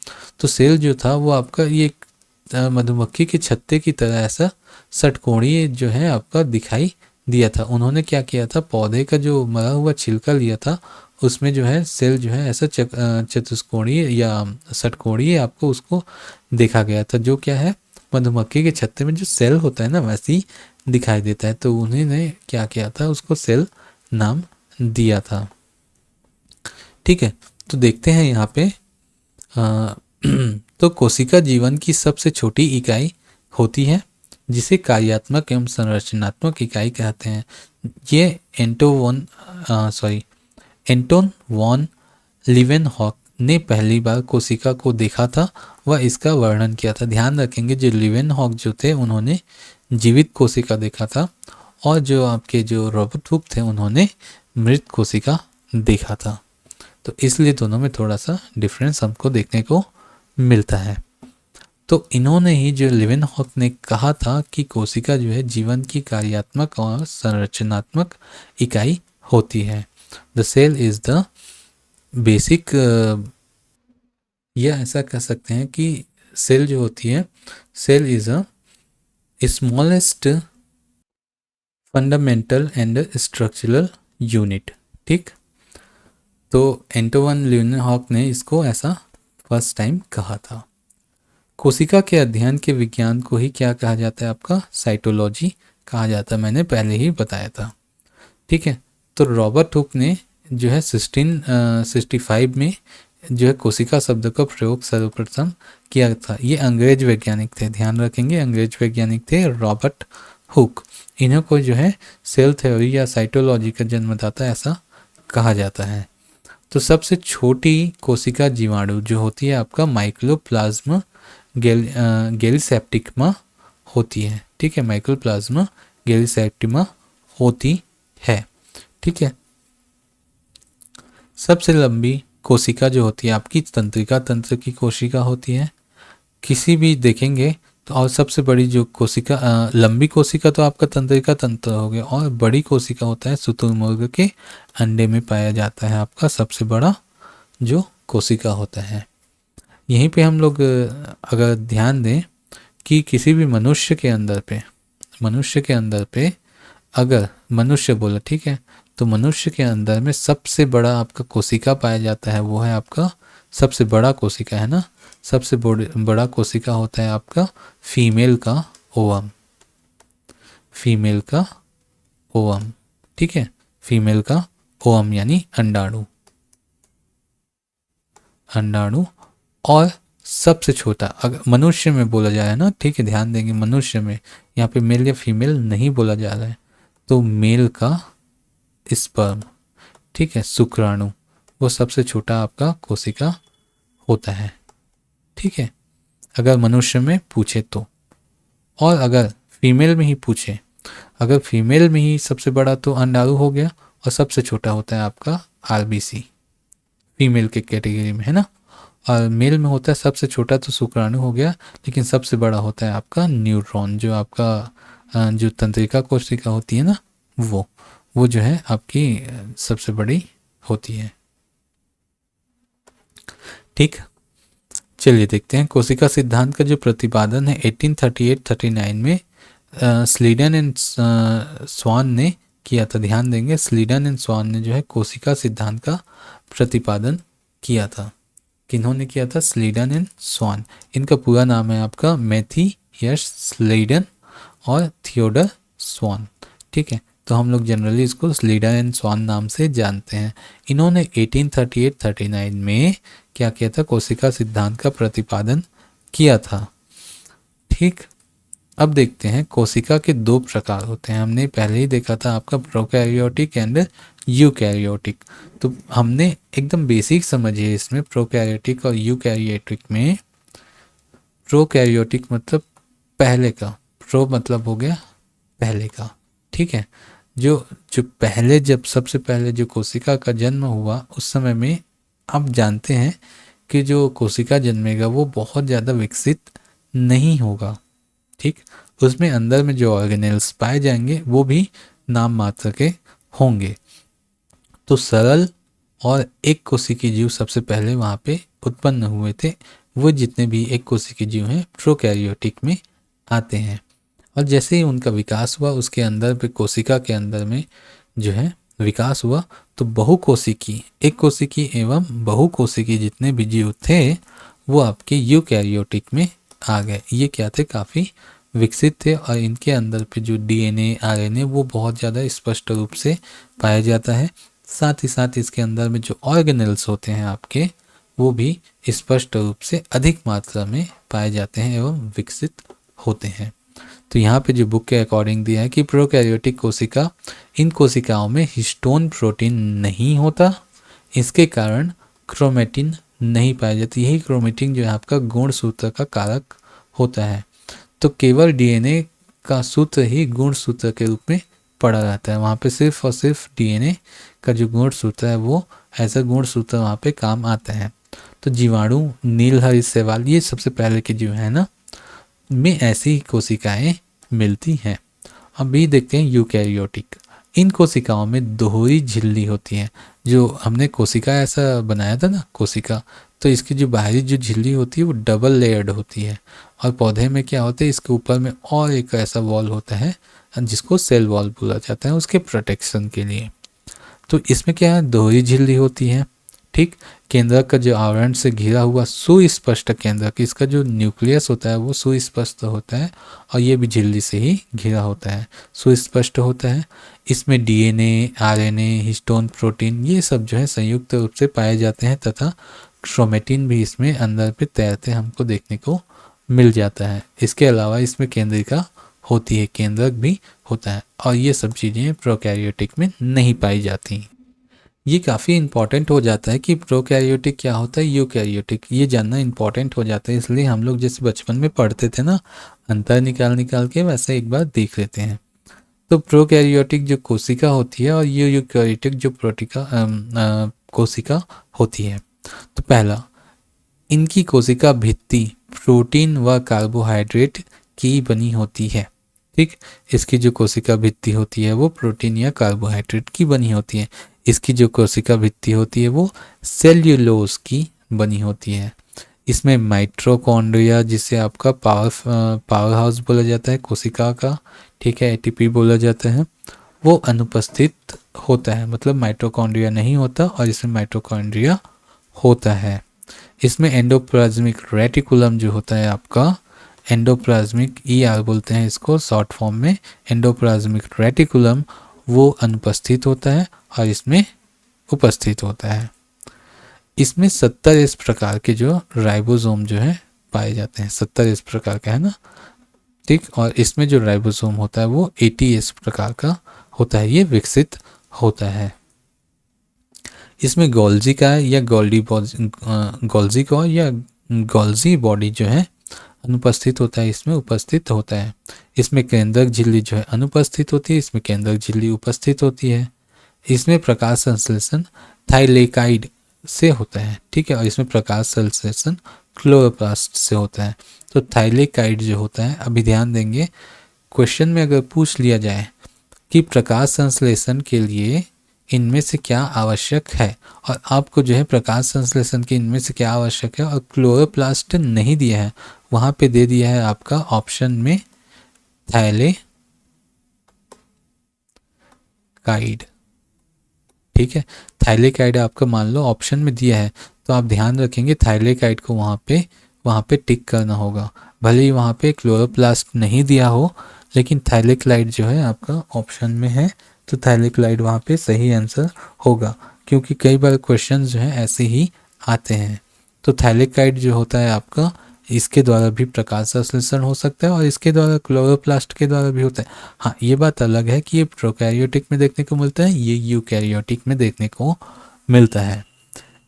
तो सेल जो था वो आपका ये मधुमक्खी के छत्ते की तरह ऐसा षटकोणीय जो है आपका दिखाई दिया था। उन्होंने क्या किया था, पौधे का जो मरा हुआ छिलका लिया था, उसमें जो है सेल जो है ऐसा चतुष्कोणीय या षटकोणीय आपको उसको देखा गया था, जो क्या है मधुमक्खी के छत्ते में जो सेल होता है ना वैसे ही दिखाई देता है। तो उन्होंने क्या किया था, उसको सेल नाम दिया था। ठीक है, तो देखते हैं यहाँ पे तो कोशिका जीवन की सबसे छोटी इकाई होती है, जिसे कार्यात्मक एवं संरचनात्मक इकाई कहते हैं। ये एंटोन वॉन लीवेनहॉक ने पहली बार कोशिका को देखा था, वह इसका वर्णन किया था। ध्यान रखेंगे जो लीवेनहॉक जो थे उन्होंने जीवित कोशिका देखा था, और जो आपके जो रॉबर्ट हुक थे उन्होंने मृत कोशिका देखा था। तो इसलिए दोनों में थोड़ा सा डिफरेंस हमको देखने को मिलता है। तो इन्होंने ही जो लीवेनहॉक ने कहा था कि कोशिका जो है जीवन की कार्यात्मक और संरचनात्मक इकाई होती है। The cell is the basic, या ऐसा कह सकते हैं कि सेल जो होती है, cell is a smallest fundamental and structural unit. ठीक, तो एंटोन लीवेनहॉक ने इसको ऐसा फर्स्ट टाइम कहा था। कोशिका के अध्ययन के विज्ञान को ही क्या कहा जाता है, आपका साइटोलॉजी कहा जाता है, मैंने पहले ही बताया था। ठीक है, तो रॉबर्ट हुक ने जो है 1665 में जो है कोशिका शब्द का प्रयोग सर्वप्रथम किया था। ये अंग्रेज वैज्ञानिक थे, ध्यान रखेंगे अंग्रेज वैज्ञानिक थे रॉबर्ट हुक। इन्हें को जो है सेल थ्योरी या साइटोलॉजी का जन्मदाता ऐसा कहा जाता है। तो सबसे छोटी कोशिका जीवाणु जो होती है आपका माइक्रोप्लाज्मा गैलीसेप्टिकमा होती है। ठीक है, माइक्रोप्लाज्मा गैलीसेप्टिकमा होती है। ठीक है, सबसे लंबी कोशिका जो होती है आपकी तंत्रिका तंत्र की कोशिका होती है। किसी भी देखेंगे तो, और सबसे बड़ी जो कोशिका लंबी कोशिका तो आपका तंत्रिका तंत्र हो गया, और बड़ी कोशिका होता है शुतुरमुर्ग के अंडे में पाया जाता है आपका सबसे बड़ा जो कोशिका होता है। यहीं पे हम लोग अगर ध्यान दें कि किसी भी मनुष्य के अंदर पे अगर मनुष्य बोला, ठीक है, तो मनुष्य के अंदर में सबसे बड़ा आपका कोशिका पाया जाता है, वो है आपका सबसे बड़ा कोशिका है ना, सबसे बड़ा कोशिका होता है आपका फीमेल का ओवम। ठीक है, फीमेल का ओवम यानी अंडाणु। और सबसे छोटा अगर मनुष्य में बोला जा रहा है ना, ठीक है, ध्यान देंगे मनुष्य में, यहाँ पे मेल या फीमेल नहीं बोला जा रहा है, तो मेल का स्पर्म, ठीक है, शुक्राणु, वो सबसे छोटा आपका कोशिका होता है। ठीक है, अगर मनुष्य में पूछे तो। और अगर फीमेल में ही पूछे, अगर फीमेल में ही सबसे बड़ा तो अंडाणु हो गया, और सबसे छोटा होता है आपका RBC, फीमेल के कैटेगरी में है ना। और मेल में होता है सबसे छोटा तो शुक्राणु हो गया, लेकिन सबसे बड़ा होता है आपका न्यूट्रॉन, जो आपका जो तंत्रिका कोशिका होती है ना, वो जो है आपकी सबसे बड़ी होती है। ठीक, चलिए देखते हैं कोशिका सिद्धांत का जो प्रतिपादन है 1838-39 में स्लीडन एंड स्वान ने किया था। ध्यान देंगे स्लीडन एंड स्वान ने जो है कोशिका सिद्धांत का प्रतिपादन किया था। किन्होंने किया था? स्लीडन एंड स्वान। इनका पूरा नाम है आपका मैथियस स्लीडन और थियोडर स्वान। ठीक है, तो हम लोग जनरली इसको स्लीडन एंड स्वान नाम से जानते हैं। इन्होंने 1838-39 में क्या किया था? कोशिका सिद्धांत का प्रतिपादन किया था। ठीक, अब देखते हैं कोशिका के दो प्रकार होते हैं। हमने पहले ही देखा था आपका प्रोकैरियोटिक एंड यूकैरियोटिक। तो हमने एकदम बेसिक समझिए इसमें प्रोकैरियोटिक और यूकैरियोटिक में। प्रोकैरियोटिक मतलब पहले का, प्रो मतलब हो गया पहले का, ठीक है। जो जो पहले, जब सबसे पहले जो कोशिका का जन्म हुआ उस समय में आप जानते हैं कि जो कोशिका जन्मेगा वो बहुत ज़्यादा विकसित नहीं होगा, ठीक। उसमें अंदर में जो ऑर्गेनेल्स पाए जाएंगे वो भी नाम मात्र के होंगे। तो सरल और एक कोशिकीय जीव सबसे पहले वहाँ पे उत्पन्न हुए थे। वो जितने भी एक कोशिकीय जीव हैं प्रोकैरियोटिक में आते हैं। और जैसे ही उनका विकास हुआ उसके अंदर पे कोशिका के अंदर में जो है विकास हुआ, तो बहुकोशिकी, एक कोशिकी एवं बहुकोशिकी जितने भी जीव थे वो आपके यूकैरियोटिक में आ गए। ये क्या थे, काफ़ी विकसित थे और इनके अंदर पे जो डीएनए आरएनए वो बहुत ज़्यादा स्पष्ट रूप से पाया जाता है। साथ ही साथ इसके अंदर में जो ऑर्गेनेल्स होते हैं आपके वो भी स्पष्ट रूप से अधिक मात्रा में पाए जाते हैं एवं विकसित होते हैं। तो यहाँ पे जो बुक के अकॉर्डिंग दिया है कि प्रोकैरियोटिक कोशिका, इन कोशिकाओं में हिस्टोन प्रोटीन नहीं होता, इसके कारण क्रोमेटिन नहीं पाई जाती। यही क्रोमेटिन जो है आपका गुणसूत्र का कारक होता है। तो केवल डीएनए का सूत्र ही गुणसूत्र के रूप में पड़ा रहता है। वहाँ पे सिर्फ और सिर्फ डीएनए का जो गुणसूत्र है वो ऐसा गुणसूत्र वहाँ पे काम आता है। तो जीवाणु, नीलहरित शैवाल, ये सबसे पहले के जो है ना में ऐसी कोशिकाएं मिलती हैं। अभी देखते हैं यूकैरियोटिक। इन कोशिकाओं में दोहरी झिल्ली होती है। जो हमने कोशिका ऐसा बनाया था ना कोशिका, तो इसकी जो बाहरी जो झिल्ली होती है वो डबल लेयर्ड होती है। और पौधे में क्या होता है, इसके ऊपर में और एक ऐसा वॉल होता है जिसको सेल वॉल बोला जाता है उसके प्रोटेक्शन के लिए। तो इसमें क्या है, दोहरी झिल्ली होती है, ठीक। केंद्रक का जो आवरण से घिरा हुआ सुस्पष्ट केंद्रक, इसका जो न्यूक्लियस होता है वो सुस्पष्ट होता है और ये भी झिल्ली से ही घिरा होता है, सुस्पष्ट होता है। इसमें डीएनए, आरएनए, हिस्टोन प्रोटीन ये सब जो है संयुक्त रूप से पाए जाते हैं तथा क्रोमेटिन भी इसमें अंदर पे तैरते हमको देखने को मिल जाता है। इसके अलावा इसमें केंद्रिका होती है, केंद्रक भी होता है और ये सब चीज़ें प्रोकैरियोटिक में नहीं पाई जाती। ये काफ़ी इंपॉर्टेंट हो जाता है कि प्रोकैरियोटिक क्या होता है, यूकैरियोटिक, ये जानना इंपॉर्टेंट हो जाता है। इसलिए हम लोग जैसे बचपन में पढ़ते थे ना अंतर निकाल निकाल के, वैसे एक बार देख लेते हैं। तो प्रोकैरियोटिक जो कोशिका होती है और यूकैरियोटिक जो कोशिका होती है। तो पहला, इनकी कोशिका भित्ति प्रोटीन व कार्बोहाइड्रेट की बनी होती है, ठीक। इसकी जो कोशिका भित्ति होती है वो प्रोटीन या कार्बोहाइड्रेट की बनी होती है। इसकी जो कोशिका भित्ति होती है वो सेल्यूलोज की बनी होती है। इसमें माइटोकॉन्ड्रिया, जिसे आपका पावर हाउस बोला जाता है कोशिका का, ठीक है, एटीपी बोला जाता है, वो अनुपस्थित होता है। मतलब माइटोकॉन्ड्रिया नहीं होता और इसमें माइटोकॉन्ड्रिया होता है। इसमें एंडोप्लाज्मिक रेटिकुलम जो होता है आपका, एंडोप्लाज्मिक ER बोलते हैं इसको शॉर्ट फॉर्म में, एंडोप्लाज्मिक रेटिकुलम, वो अनुपस्थित होता है और इसमें उपस्थित होता है। इसमें 70 इस प्रकार के जो राइबोसोम जो है पाए जाते हैं, 70 इस प्रकार का है ना, ठीक। और इसमें जो राइबोसोम होता है वो 80 इस प्रकार का होता है, ये विकसित होता है। इसमें गोल्जी का या गोल्जी का या गोल्जी बॉडी जो है अनुपस्थित होता है, इसमें उपस्थित होता है। इसमें केंद्रक झिल्ली जो है अनुपस्थित होती है, इसमें केंद्रक झिल्ली उपस्थित होती है। इसमें प्रकाश संश्लेषण थाइलेकाइड से होता है, ठीक है, और इसमें प्रकाश संश्लेषण क्लोरोप्लास्ट से होता है। तो थाइलेकाइड जो होता है, अभी ध्यान देंगे क्वेश्चन में अगर पूछ लिया जाए कि प्रकाश संश्लेषण के लिए इनमें से क्या आवश्यक है, और आपको जो है प्रकाश संश्लेषण के इनमें से क्या आवश्यक है और क्लोरोप्लास्ट नहीं दिया है, वहाँ पे दे दिया है आपका ऑप्शन में थाइलेकाइड, ठीक है। थाइलेकाइड आपका मान लो ऑप्शन में दिया है तो आप ध्यान रखेंगे थाइलेकाइड को वहाँ पे टिक करना होगा। भले ही वहाँ पे क्लोरोप्लास्ट नहीं दिया हो लेकिन थाइलेकाइड जो है आपका ऑप्शन में है, तो थाइलेकाइड वहाँ पे सही आंसर होगा, क्योंकि कई बार क्वेश्चन जो है ऐसे ही आते हैं। तो थाइलेकाइड जो होता है आपका इसके द्वारा भी प्रकाश संश्लेषण हो सकता है और इसके द्वारा क्लोरोप्लास्ट के द्वारा भी होता है। हाँ, ये बात अलग है कि ये प्रोकैरियोटिक में देखने को मिलता है, ये यूकैरियोटिक में देखने को मिलता है।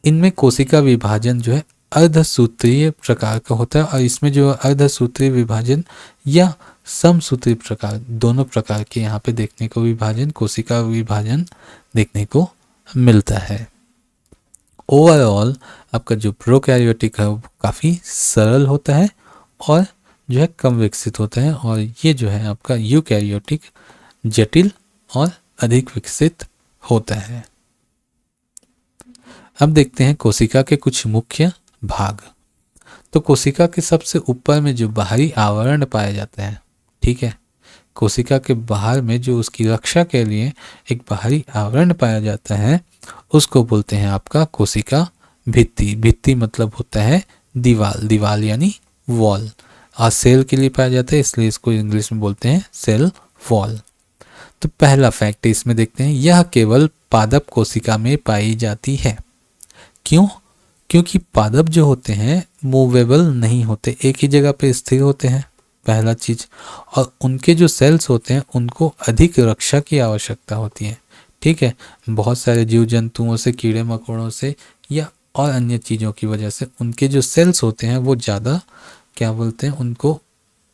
इनमें कोशिका विभाजन जो है अर्धसूत्रीय प्रकार का होता है और इसमें जो अर्धसूत्रीय विभाजन या समसूत्री प्रकार, दोनों प्रकार के यहाँ पे देखने को विभाजन, कोशिका विभाजन देखने को मिलता है। ओवरऑल आपका जो प्रोकैरियोटिक है वो काफ़ी सरल होता है और जो है कम विकसित होता है, और ये जो है आपका यूकैरियोटिक जटिल और अधिक विकसित होता है। अब देखते हैं कोशिका के कुछ मुख्य भाग। तो कोशिका के सबसे ऊपर में जो बाहरी आवरण पाया जाता है, ठीक है, कोशिका के बाहर में जो उसकी रक्षा के लिए एक बाहरी आवरण पाया जाता है उसको बोलते हैं आपका कोशिका भित्ति। भित्ति मतलब होता है दीवाल, दीवाल यानी वॉल, और सेल के लिए पाया जाता है इसलिए इसको इंग्लिश में बोलते हैं सेल वॉल। तो पहला फैक्ट इसमें देखते हैं, यह केवल पादप कोशिका में पाई जाती है। क्यों? क्योंकि पादप जो होते हैं मूवेबल नहीं होते, एक ही जगह पे स्थिर होते हैं, पहला चीज, और उनके जो सेल्स होते हैं उनको अधिक रक्षा की आवश्यकता होती है, ठीक है। बहुत सारे जीव जंतुओं से, कीड़े मकोड़ों से या और अन्य चीज़ों की वजह से उनके जो सेल्स होते हैं वो ज़्यादा क्या बोलते हैं, उनको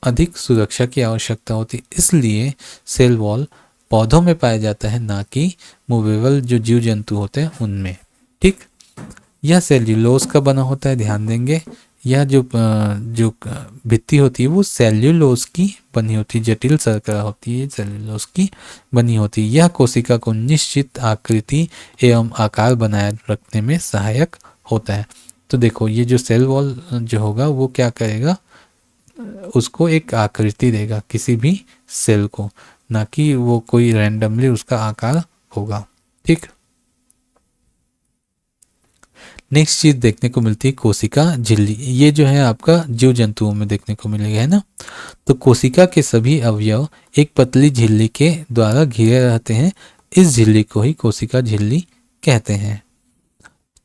अधिक सुरक्षा की आवश्यकता होती है, इसलिए सेल वॉल पौधों में पाया जाता है, ना कि मूवेबल जो जीव जंतु होते हैं उनमें, ठीक। यह सेल्यूलोज का बना होता है, ध्यान देंगे। यह जो भित्ति होती है वो सेल्यूलोज की बनी होती है, जटिल शर्करा होती है, सेल्यूलोज की बनी होती है। यह कोशिका को निश्चित आकृति एवं आकार बनाए रखने में सहायक होता है। तो देखो ये जो सेल वॉल जो होगा वो क्या करेगा, उसको एक आकृति देगा किसी भी सेल को, ना कि वो कोई रैंडमली उसका आकार होगा, ठीक। नेक्स्ट चीज देखने को मिलती है कोशिका झिल्ली। ये जो है आपका जीव जंतुओं में देखने को मिलेगा, है ना। तो कोशिका के सभी अवयव एक पतली झिल्ली के द्वारा घिरे रहते हैं, इस झिल्ली को ही कोशिका झिल्ली कहते हैं।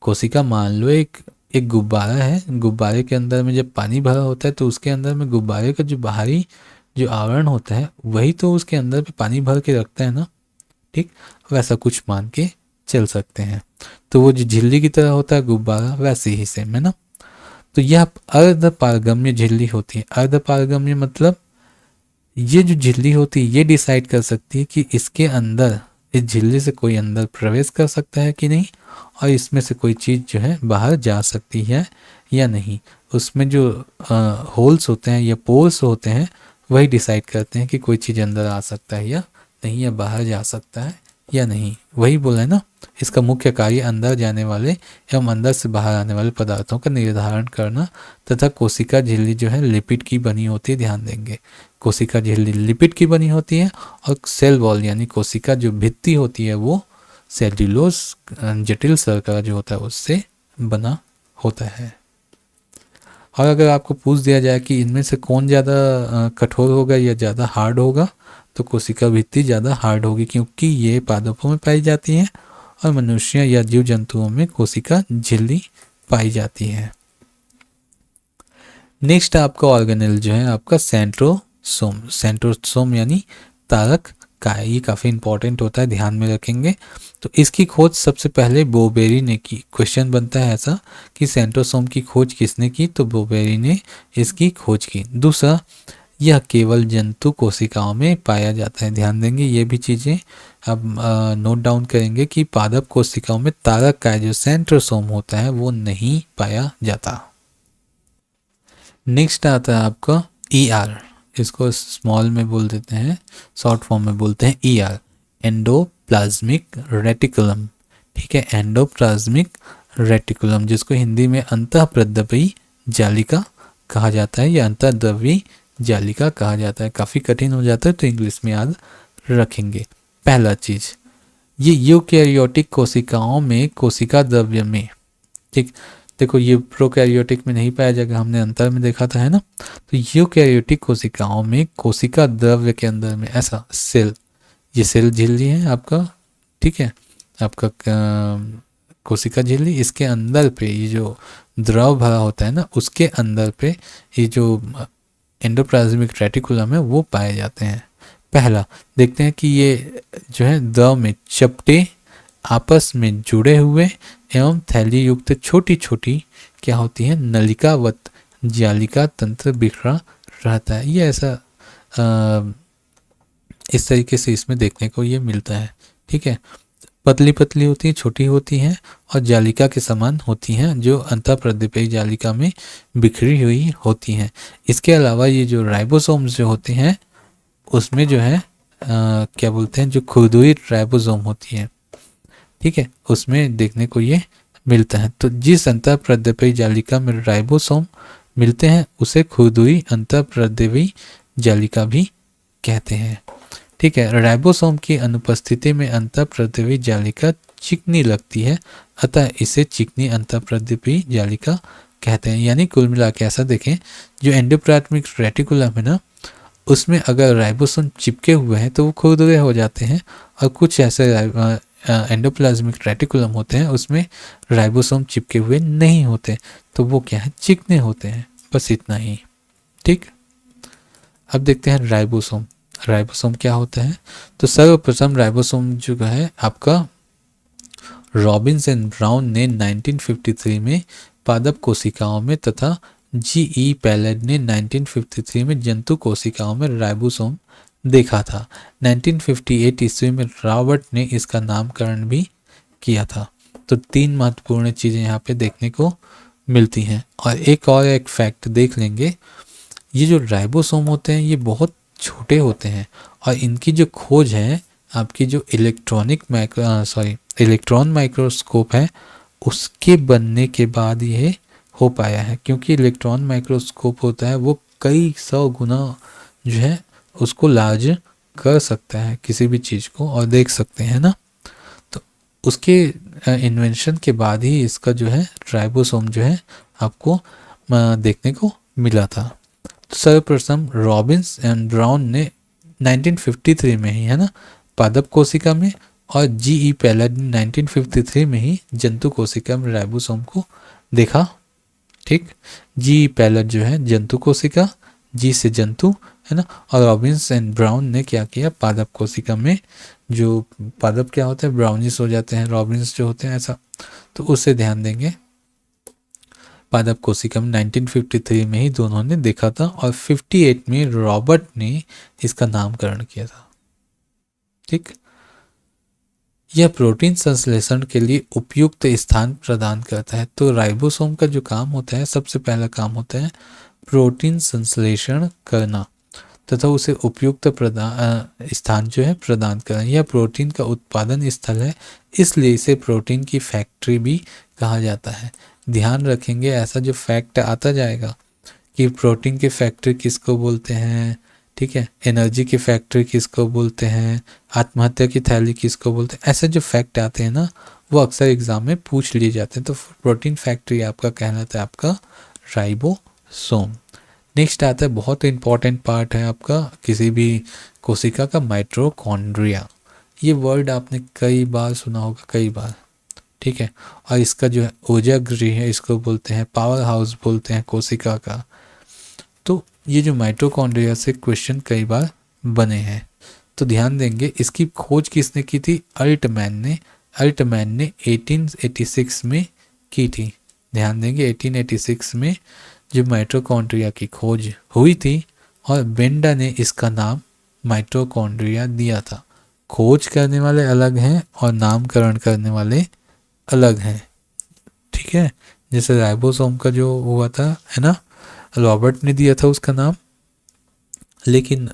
कोशिका मान लो एक गुब्बारा है, गुब्बारे के अंदर में जब पानी भरा होता है तो उसके अंदर में गुब्बारे का जो बाहरी जो आवरण होता है वही तो उसके अंदर पे पानी भर के रखता है ना, ठीक। वैसा कुछ मान के चल सकते हैं। तो वो जो झिल्ली की तरह होता है गुब्बारा, वैसे ही सेम है ना। तो यह अर्ध पारगम्य झिल्ली होती है। अर्ध पारगम्य मतलब ये जो झिल्ली होती है ये डिसाइड कर सकती है कि इसके अंदर, इस झिल्ली से कोई अंदर प्रवेश कर सकता है कि नहीं, और इसमें से कोई चीज़ जो है बाहर जा सकती है या नहीं। उसमें जो होल्स होते हैं या पोर्स होते हैं वही डिसाइड करते हैं कि कोई चीज़ अंदर आ सकता है या नहीं, या बाहर जा सकता है या नहीं। वही बोला है ना, इसका मुख्य कार्य अंदर जाने वाले एवं अंदर से बाहर आने वाले पदार्थों का निर्धारण करना तथा कोशिका झिल्ली जो है लिपिड की बनी होती है, ध्यान देंगे। कोशिका झिल्ली लिपिड की बनी होती है और सेल वॉल यानी कोशिका जो भित्ति होती है वो सेल्यूलोज जटिल शर्करा जो होता है उससे बना होता है। और अगर आपको पूछ दिया जाए कि इनमें से कौन ज़्यादा कठोर होगा या ज़्यादा हार्ड होगा, तो कोशिका भित्ति ज़्यादा हार्ड होगी, क्योंकि ये पादपों में पाई जाती है और मनुष्य या जीव जंतुओं में कोशिका झिल्ली पाई जाती है। नेक्स्ट आपका ऑर्गेनेल जो है आपका सेंट्रोसोम। सेंट्रोसोम यानी तारक काय, ये काफ़ी इंपॉर्टेंट होता है, ध्यान में रखेंगे। तो इसकी खोज सबसे पहले बोबेरी ने की। क्वेश्चन बनता है ऐसा कि सेंट्रोसोम की खोज किसने की, तो बोबेरी ने इसकी खोज की। दूसरा, यह केवल जंतु कोशिकाओं में पाया जाता है, ध्यान देंगे। ये भी चीज़ें अब नोट डाउन करेंगे कि पादप कोशिकाओं में तारक काय जो सेंट्रोसोम होता है वो नहीं पाया जाता। नेक्स्ट आता है आपका ER, इसको स्मॉल में बोल देते हैं, शॉर्ट फॉर्म में बोलते हैं ER, एंडोप्लाज्मिक रेटिकुलम, ठीक है। एंडोप्लाज्मिक रेटिकुलम जिसको हिंदी में अंतःप्रद्रवी जालिका कहा जाता है या अंतःद्रवी जालिका कहा जाता है। काफ़ी कठिन हो जाता है तो इंग्लिश में याद रखेंगे। पहला चीज, ये यूकैरियोटिक कोशिकाओं में कोशिका द्रव्य में, ठीक। देखो ये प्रोकैरियोटिक में नहीं पाया जाएगा, हमने अंतर में देखा था, है ना। तो यूकैरियोटिक कोशिकाओं में कोशिका द्रव्य के अंदर में ऐसा सेल, ये सेल झिल्ली है आपका, ठीक है, आपका कोशिका झिल्ली, इसके अंदर पे ये जो द्रव भरा होता है ना, उसके अंदर पे ये जो एंडोप्लाज्मिक रेटिकुलम है वो पाए जाते हैं। पहला देखते हैं कि ये जो है द्रव में चपटे आपस में जुड़े हुए एवं थैली युक्त छोटी छोटी क्या होती है, नलिकावत जालिका तंत्र बिखरा रहता है। ये ऐसा इस तरीके से इसमें देखने को ये मिलता है। ठीक है, पतली पतली होती है, छोटी होती हैं और जालिका के समान होती हैं, जो अंतःप्रदिपयी जालिका में बिखरी हुई होती हैं। इसके अलावा ये जो राइबोसोम्स जो होते हैं उसमें जो है क्या बोलते हैं, जो खुरदुरी राइबोसोम होती है, ठीक है, उसमें देखने को ये मिलता है। तो जिस अंतःप्रदिपयी जालिका में राइबोसोम मिलते हैं उसे खुरदुरी अंतःप्रदिपयी जालिका भी कहते हैं। ठीक है, राइबोसोम की अनुपस्थिति में अंतःप्रदिपयी जालिका चिकनी लगती है, अतः इसे चिकनी अंतःप्रदिपयी जालिका कहते हैं। यानी कुल मिला के ऐसा देखें, जो एंडोप्लाज्मिक रेटिकुलम है ना, उसमें अगर राइबोसोम चिपके हुए हैं तो वो खुरदुरे हो जाते हैं, और कुछ ऐसे एंडोप्लाज्मिक रेटिकुलम होते हैं उसमें राइबोसोम चिपके हुए नहीं होते, तो वो क्या है, चिकने होते हैं। बस इतना ही। ठीक, अब देखते हैं राइबोसोम। राइबोसोम क्या होता है? तो सर्वप्रथम राइबोसोम जो है आपका रॉबिन्स एंड ब्राउन ने 1953 में पादप कोशिकाओं में तथा जी.ई. पैलेड ने 1953 में जंतु कोशिकाओं में राइबोसोम देखा था। 1958 ईस्वी में रॉबर्ट ने इसका नामकरण भी किया था। तो 3 महत्वपूर्ण चीज़ें यहाँ पे देखने को मिलती हैं। और एक फैक्ट देख लेंगे, ये जो राइबोसोम होते हैं ये बहुत छोटे होते हैं, और इनकी जो खोज है आपकी जो इलेक्ट्रॉन माइक्रोस्कोप है उसके बनने के बाद ये हो पाया है, क्योंकि इलेक्ट्रॉन माइक्रोस्कोप होता है वो कई 100 गुना जो है उसको लार्ज कर सकता है किसी भी चीज़ को, और देख सकते हैं ना। तो उसके इन्वेंशन के बाद ही इसका जो है राइबोसोम जो है आपको देखने को मिला था। तो सर्वप्रथम रॉबिन्स एंड ब्राउन ने 1953 में ही, है ना, पादप कोशिका में, और जी.ई. पैलेड ने 1953 में ही जंतु कोशिका में राइबोसोम को देखा। ठीक, जी पैलेट जो है जंतु कोशिका, जी से जंतु, है ना, और रॉबिन्स एंड ब्राउन ने क्या किया, पादप कोशिका में, जो पादप क्या होता है, ब्राउनिश हो जाते हैं, रॉबिन्स जो होते हैं ऐसा, तो उससे ध्यान देंगे। पादप कोशिका में 1953 में ही दोनों ने देखा था, और 58 में रॉबर्ट ने इसका नामकरण किया था। ठीक, यह प्रोटीन संश्लेषण के लिए उपयुक्त स्थान प्रदान करता है। तो राइबोसोम का जो काम होता है, सबसे पहला काम होता है प्रोटीन संश्लेषण करना तथा उसे उपयुक्त स्थान जो है प्रदान करना। यह प्रोटीन का उत्पादन स्थल है, इसलिए इसे प्रोटीन की फैक्ट्री भी कहा जाता है। ध्यान रखेंगे, ऐसा जो फैक्ट आता जाएगा कि प्रोटीन की फैक्ट्री किसको बोलते हैं, ठीक है, एनर्जी की फैक्ट्री किसको बोलते हैं, आत्महत्या की थैली किसको बोलते हैं, ऐसे जो फैक्ट आते हैं ना वो अक्सर एग्जाम में पूछ लिए जाते हैं। तो प्रोटीन फैक्ट्री आपका कहलाता है आपका राइबोसोम। नेक्स्ट आता है, बहुत इंपॉर्टेंट पार्ट है आपका किसी भी कोशिका का, माइटोकॉन्ड्रिया। ये वर्ड आपने कई बार सुना होगा, कई बार, ठीक है, और इसका जो है ऊर्जा गृह है, इसको बोलते हैं, पावर हाउस बोलते हैं कोशिका का। तो ये जो माइटोकॉन्ड्रिया से क्वेश्चन कई बार बने हैं, तो ध्यान देंगे। इसकी खोज किसने की थी? अल्टमैन ने 1886 में की थी। ध्यान देंगे 1886 में जो माइटोकॉन्ड्रिया की खोज हुई थी, और बेंडा ने इसका नाम माइटोकॉन्ड्रिया दिया था। खोज करने वाले अलग हैं और नामकरण करने वाले अलग हैं, ठीक है। जैसे राइबोसोम का जो हुआ था, है ना, रॉबर्ट ने दिया था उसका नाम, लेकिन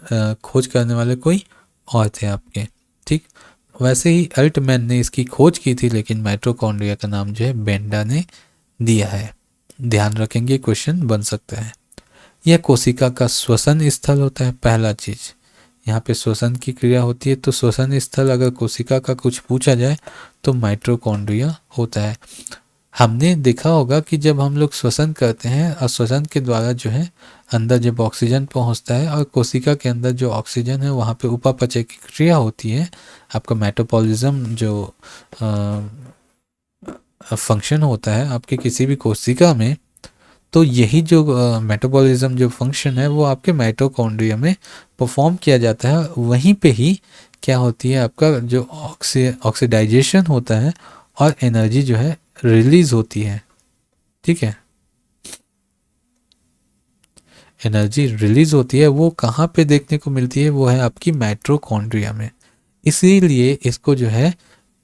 खोज करने वाले कोई और थे आपके, ठीक। वैसे ही अल्टमैन ने इसकी खोज की थी, लेकिन माइटोकॉन्ड्रिया का नाम जो है बेंडा ने दिया है। ध्यान रखेंगे, क्वेश्चन बन सकता है। यह कोशिका का श्वसन स्थल होता है। पहला चीज यहाँ पे श्वसन की क्रिया होती है, तो श्वसन स्थल अगर कोशिका का कुछ पूछा जाए तो माइटोकॉन्ड्रिया होता है। हमने देखा होगा कि जब हम लोग श्वसन करते हैं और श्वसन के द्वारा जो है अंदर जब ऑक्सीजन पहुंचता है और कोशिका के अंदर जो ऑक्सीजन है वहाँ पे उपापचय की क्रिया होती है, आपका मेटाबॉलिज्म जो फंक्शन होता है आपके किसी भी कोशिका में, तो यही जो मेटाबॉलिज्म जो फंक्शन है वो आपके माइटोकॉन्ड्रिया में परफॉर्म किया जाता है। वहीं पे ही क्या होती है, आपका जो ऑक्सीडाइजेशन होता है और एनर्जी जो है रिलीज होती है। ठीक है, एनर्जी रिलीज होती है, वो कहाँ पे देखने को मिलती है, वो है आपकी माइटोकॉन्ड्रिया में। इसीलिए इसको जो है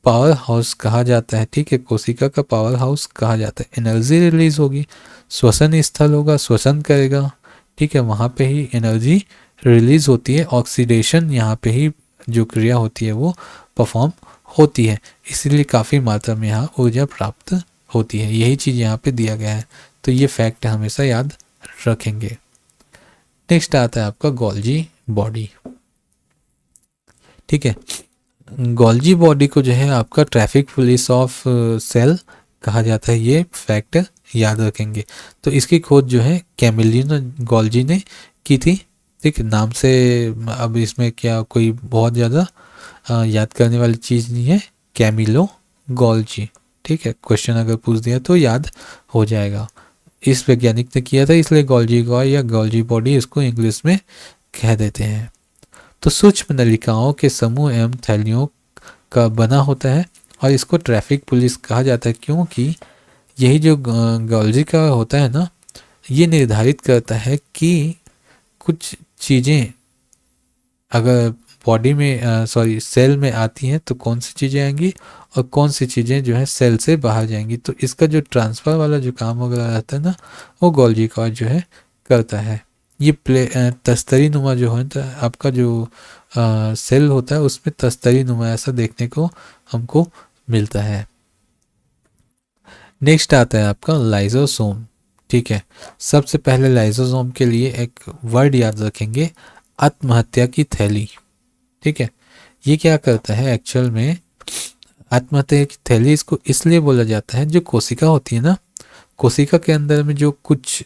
पावर हाउस कहा जाता है। ठीक है, कोशिका का पावर हाउस कहा जाता है। एनर्जी रिलीज होगी, श्वसन स्थल होगा, श्वसन करेगा। ठीक है, वहाँ पे ही एनर्जी रिलीज होती है, ऑक्सीडेशन यहाँ पे ही जो क्रिया होती है वो परफॉर्म होती है। इसीलिए काफ़ी मात्रा में यहाँ ऊर्जा प्राप्त होती है। यही चीज़ यहाँ पे दिया गया है, तो ये फैक्ट हमेशा याद रखेंगे। नेक्स्ट आता है आपका गोल्जी बॉडी। ठीक है, गोल्जी बॉडी को जो है आपका ट्रैफिक पुलिस ऑफ सेल कहा जाता है। ये फैक्ट याद रखेंगे। तो इसकी खोज जो है कैमिलिनो गोल्जी ने की थी। ठीक, नाम से अब इसमें क्या कोई बहुत ज़्यादा याद करने वाली चीज़ नहीं है। कैमिलो गोल्जी, ठीक है, क्वेश्चन अगर पूछ दिया तो याद हो जाएगा। इस वैज्ञानिक ने किया था, इसलिए गोल्जी गॉय या गोल्जी बॉडी इसको इंग्लिश में कह देते हैं। तो सूक्ष्म नलिकाओं के समूह एवं थैलियों का बना होता है और इसको ट्रैफिक पुलिस कहा जाता है, क्योंकि यही जो गोल्जी का होता है ना, ये निर्धारित करता है कि कुछ चीज़ें अगर बॉडी में सेल में आती हैं तो कौन सी चीज़ें आएंगी और कौन सी चीज़ें जो है सेल से बाहर जाएंगी। तो इसका जो ट्रांसफ़र वाला जो काम वगैरह रहता है ना, वो गोल्जी कॉर्ड जो है करता है। ये तस्तरी नुमा जो होता है आपका जो सेल होता है, उसमें तस्तरी नुमा ऐसा देखने को हमको मिलता है। नेक्स्ट आता है आपका लाइजोसोम। ठीक है, सबसे पहले लाइजोसोम के लिए एक वर्ड याद रखेंगे, आत्महत्या की थैली। ठीक है, ये क्या करता है एक्चुअल में, आत्महत्या की थैली इसको इसलिए बोला जाता है, जो कोशिका होती है ना, कोशिका के अंदर में जो कुछ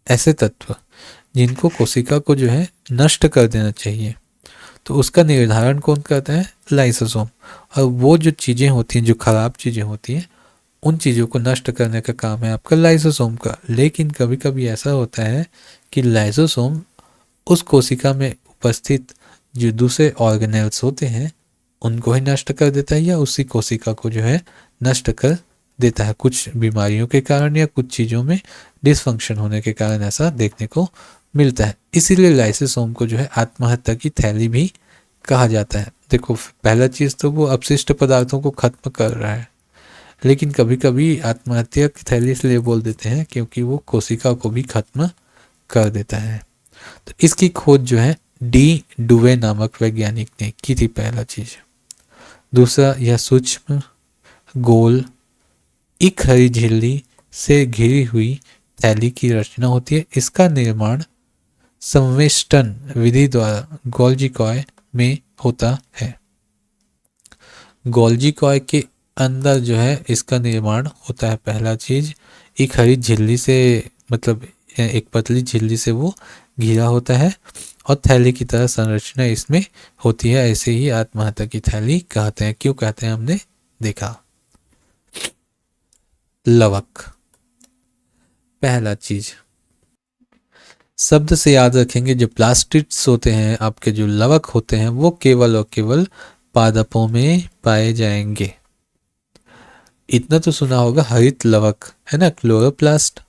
ऐसे तत्व जिनको कोशिका को जो है नष्ट कर देना चाहिए, तो उसका निर्धारण कौन करता है, लाइसोसोम। और वो जो चीज़ें होती हैं, जो खराब चीज़ें होती हैं, उन चीज़ों को नष्ट करने का काम है आपका लाइसोसोम का। लेकिन कभी कभी ऐसा होता है कि लाइसोसोम उस कोशिका में उपस्थित जो दूसरे ऑर्गेनेल्स होते हैं उनको ही नष्ट कर देता है, या उसी कोशिका को जो है नष्ट कर देता है, कुछ बीमारियों के कारण या कुछ चीज़ों में डिसफंक्शन होने के कारण ऐसा देखने को मिलता है। इसीलिए लाइसोसोम को जो है आत्महत्या की थैली भी कहा जाता है। देखो, पहला चीज़ तो वो अपशिष्ट पदार्थों को खत्म कर रहा है, लेकिन कभी कभी आत्महत्या की थैली इसलिए बोल देते हैं क्योंकि वो कोशिका को भी खत्म कर देता है। तो इसकी खोज जो है डी डुवे नामक वैज्ञानिक ने की थी, पहला चीज। दूसरा, यह सूक्ष्म गोल एक हरी झिल्ली से घिरी हुई थैली की रचना होती है। इसका निर्माण संवेष्टन विधि द्वारा गोल्जी कॉय में होता है। गोल्जी कॉय के अंदर जो है इसका निर्माण होता है। पहला चीज, एक हरी झिल्ली से, मतलब एक पतली झिल्ली से वो घिरा होता है और थैली की तरह संरचना इसमें होती है। ऐसे ही आत्महत्या की थैली कहते हैं। क्यों कहते हैं, हमने देखा। लवक, पहला चीज शब्द से याद रखेंगे, जो प्लास्टिड्स होते हैं आपके, जो लवक होते हैं, वो केवल और केवल पादपों में पाए जाएंगे। इतना तो सुना होगा, हरित लवक है ना, क्लोरोप्लास्ट।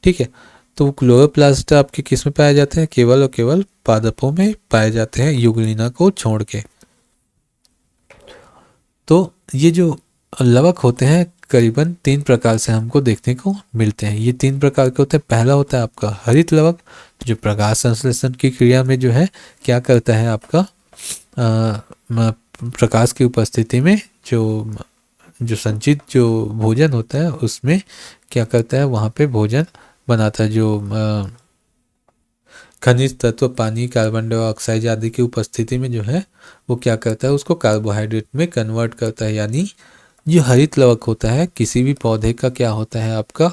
ठीक है, तो क्लोरोप्लास्ट आपके किस में पाए जाते हैं, केवल और केवल पादपों में पाए जाते हैं, यूग्लिना को छोड़ के। तो ये जो लवक होते हैं करीबन 3 प्रकार से हमको देखने को मिलते हैं। ये 3 प्रकार के होते हैं। पहला होता है आपका हरित लवक, जो प्रकाश संश्लेषण की क्रिया में जो है क्या करता है, आपका प्रकाश की उपस्थिति में जो संचित जो भोजन होता है उसमें क्या करता है, वहाँ पे भोजन बनाता है। जो खनिज तत्व, पानी, कार्बन डाइऑक्साइड आदि की उपस्थिति में जो है वो क्या करता है, उसको कार्बोहाइड्रेट में कन्वर्ट करता है। यानी जो हरित लवक होता है किसी भी पौधे का क्या होता है, आपका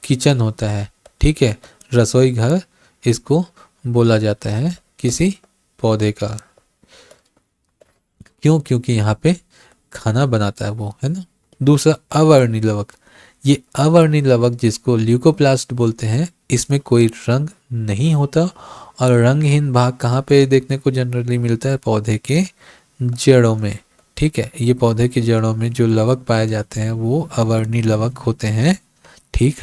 किचन होता है। ठीक है, रसोई घर इसको बोला जाता है किसी पौधे का। क्यों, क्योंकि यहाँ पे खाना बनाता है वो, है ना। दूसरा अवर्णी लवक, ये अवर्णी लवक जिसको ल्यूकोप्लास्ट बोलते हैं, इसमें कोई रंग नहीं होता और रंगहीन भाग कहाँ पे देखने को जनरली मिलता है? पौधे के जड़ों में। ठीक है, ये पौधे की जड़ों में जो लवक पाए जाते हैं वो अवर्णी लवक होते हैं। ठीक,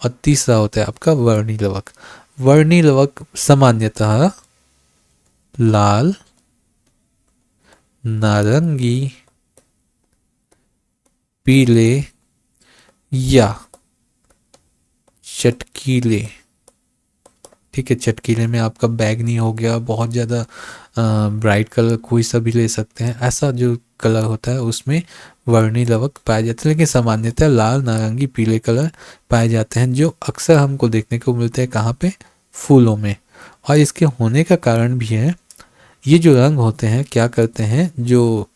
और तीसरा होता है आपका वर्णी लवक। वर्णी लवक सामान्यतः लाल, नारंगी, पीले या चटकीले। ठीक है, चटकीले में आपका बैगनी हो गया, बहुत ज़्यादा ब्राइट कलर कोई सा भी ले सकते हैं, ऐसा जो कलर होता है उसमें वर्णी लवक पाए जाते हैं। लेकिन सामान्यतः लाल, नारंगी, पीले कलर पाए जाते हैं, जो अक्सर हमको देखने को मिलते हैं कहाँ पे? फूलों में। और इसके होने का कारण भी है, ये जो रंग होते हैं क्या करते हैं, जो